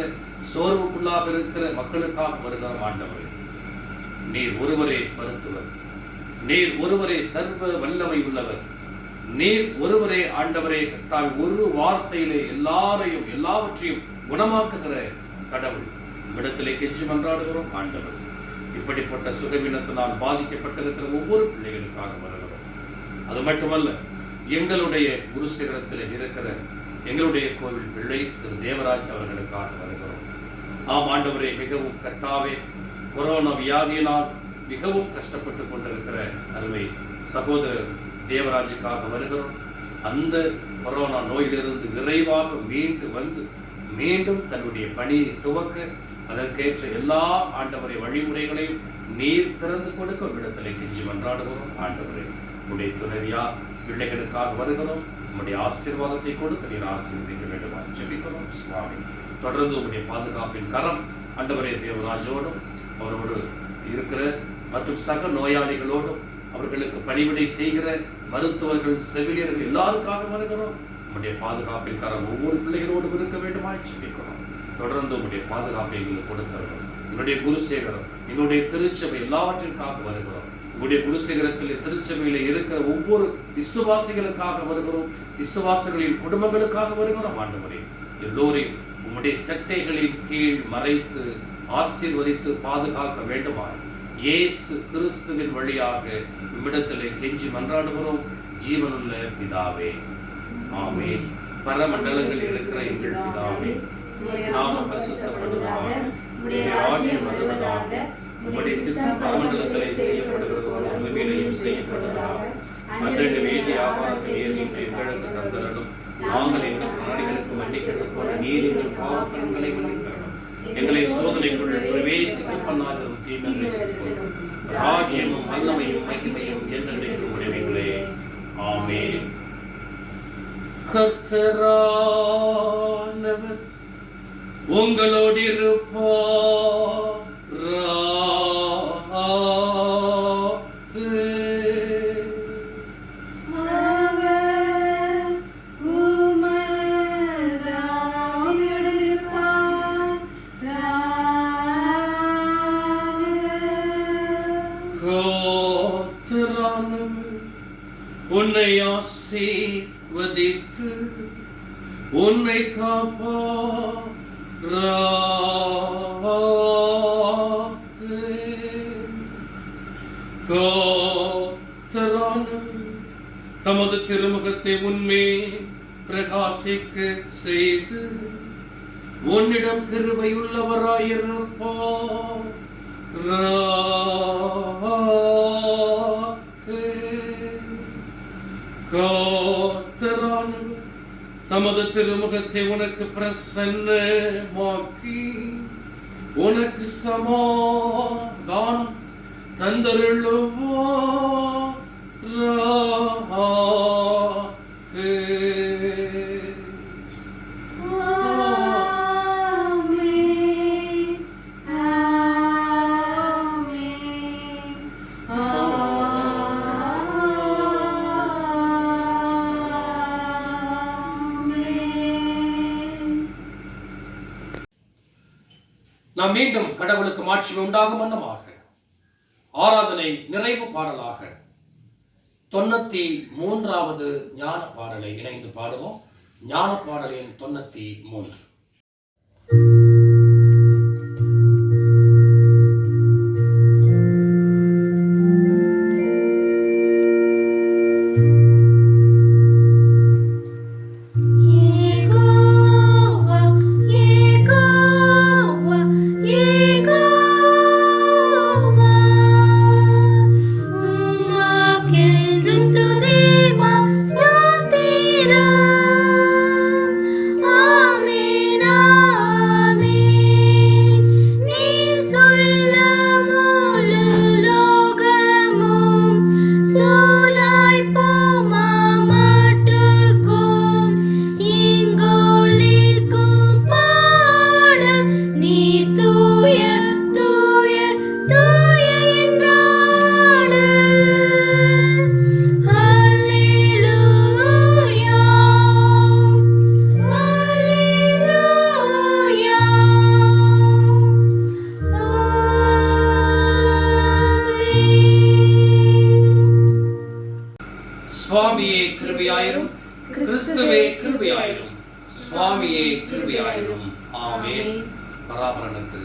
சோர்வுக்குள்ளாக இருக்கிற மக்களுக்காக வருகிறோம் ஆண்டவரே. நீர் ஒருவரே மருத்துவர், நீர் ஒருவரே சர்வ வல்லமை உள்ளவர், நீர் ஒருவரே ஆண்டவரே கர்த்தாவே ஒரு வார்த்தையிலே எல்லாரையும் எல்லாவற்றையும் குணமாக்குகிற கடவுள். இடத்திலே கெஞ்சி மன்றாடுகிறோம் ஆண்டவர். இப்படிப்பட்ட சுகவீனத்தினால் பாதிக்கப்பட்டிருக்கிற ஒவ்வொரு பிள்ளைகளுக்காக வருகிறோம். அது மட்டுமல்ல, எங்களுடைய குருசேகரத்தில் இருக்கிற எங்களுடைய கோவில் பிள்ளை திரு தேவராஜ் அவர்களுக்காக வருகிறோம். ஆம் ஆண்டவரே, மிகவும் கர்த்தாவே கொரோனா வியாதியினால் மிகவும் கஷ்டப்பட்டு கொண்டிருக்கிற அருமை சகோதரர் தேவராஜுக்காக வருகிறோம். அந்த கொரோனா நோயிலிருந்து விரைவாக மீண்டு வந்து மீண்டும் தன்னுடைய பணியை துவக்க அதற்கேற்ற எல்லா ஆண்டவரை வழிமுறைகளையும் நீர் திறந்து கொடுக்க இடத்திலே கெஞ்சி மன்றாடுகிறோம் ஆண்டவரே. உடைய துணைவியா பிள்ளைகளுக்காக வருகிறோம். உம்முடைய ஆசீர்வாதத்தை கொடுத்து நீர் ஆசீர்வதிக்க வேண்டுமா ஜெபிக்கிறோம் சுவாமி. தொடர்ந்து உம்முடைய பாதுகாப்பின் கரம் ஆண்டவரே தேவராஜோடும் அவரோடு இருக்கிற மற்றும் சக நோயாளிகளோடும் அவர்களுக்கு பணிவிடை செய்கிற மருத்துவர்கள் செவிலியர்கள் எல்லாருக்காக வருகிறோம். உம்முடைய பாதுகாப்பின் கரம் ஒவ்வொரு பிள்ளைகளோடும் இருக்க வேண்டுமாய் ஜெபிக்கிறோம். தொடர்ந்து உம்முடைய பாதுகாப்பை எங்களுக்கு கொடுத்திருக்கிறோம். எங்களுடைய குருசேகரம், எங்களுடைய திருச்சபை எல்லாவற்றிற்காக வருகிறோம். உங்களுடைய குருசேகரத்தில் திருச்சபையில இருக்கிற ஒவ்வொரு விசுவாசிகளுக்காக வருகிறோம். விசுவாசிகளின் குடும்பங்களுக்காக வருகிறோம் ஆண்டவரே. எல்லோரையும் உம்முடைய சட்டைகளின் கீழ் மறைத்து ஆசீர்வதித்து பாதுகாக்க வேண்டுமாய் இயேசு கிறிஸ்துவின் வழியாக உம்மிடத்திலே கெஞ்சி மன்றாடுகிறோம் ஜீவனுள்ள பிதாவே, ஆமென். பரமண்டலங்களில் இருக்கிற எங்கள் பிதாவே, நாமம் பரிசுத்தப்படுவதாக, உம்முடைய ராஜ்யம் வருவதாக, உம்முடைய சித்தம் பரமண்டலத்திலே செய்யப்படுகிறது போல பூமியிலேயும் செய்யப்படுவதாக. அன்றைய வேண்டிய ஆகாரத்தை இன்று எங்களுக்கு தந்தரலும், நாங்கள் எங்கள் நாடுகளுக்கு மன்னிக்கிறது போல நீர் எங்கள் பாவக்கடன்களை மன்னித்தரணும். எங்களை சோதனைக்குள் பிரவேசிக்க பண்ணாததும் தீமைகளை செய்வோம். ராஜ்யமும் வல்லமையும் மகிமையும் என்றென்றைக்கும் உடைமைகளே, ஆமென். கர்த்தரானவர் உங்களோடு இருப்பார். உன்னை ஆசீர்வதித்து உன்னை காப்பாராக. தமது திருமுகத்தை உன்மே பிரகாசிக்க செய்து உன்னிடம் கிருபையுள்ளவராயிருப்பார். கர்த்தரானவர் தமது திருமுகத்தை உனக்கு பிரசன்னமாக்கி உனக்கு சமாதானம் தந்தருளுவார். நாம் மீண்டும் கடவுளுக்கு மாட்சிமை உண்டாகும் வண்ணமாக ஆராதனை நிறைவு பாடலாக 93வது ஞான பாடலை இணைந்து பாடுவோம். ஞான பாடலின் 93. சுவாமியே கிருபையாயிரும், கிறிஸ்துவே கிருபையாயிரும், சுவாமியே கிருபையாயிரும். ஆமென். பராபரனுக்கு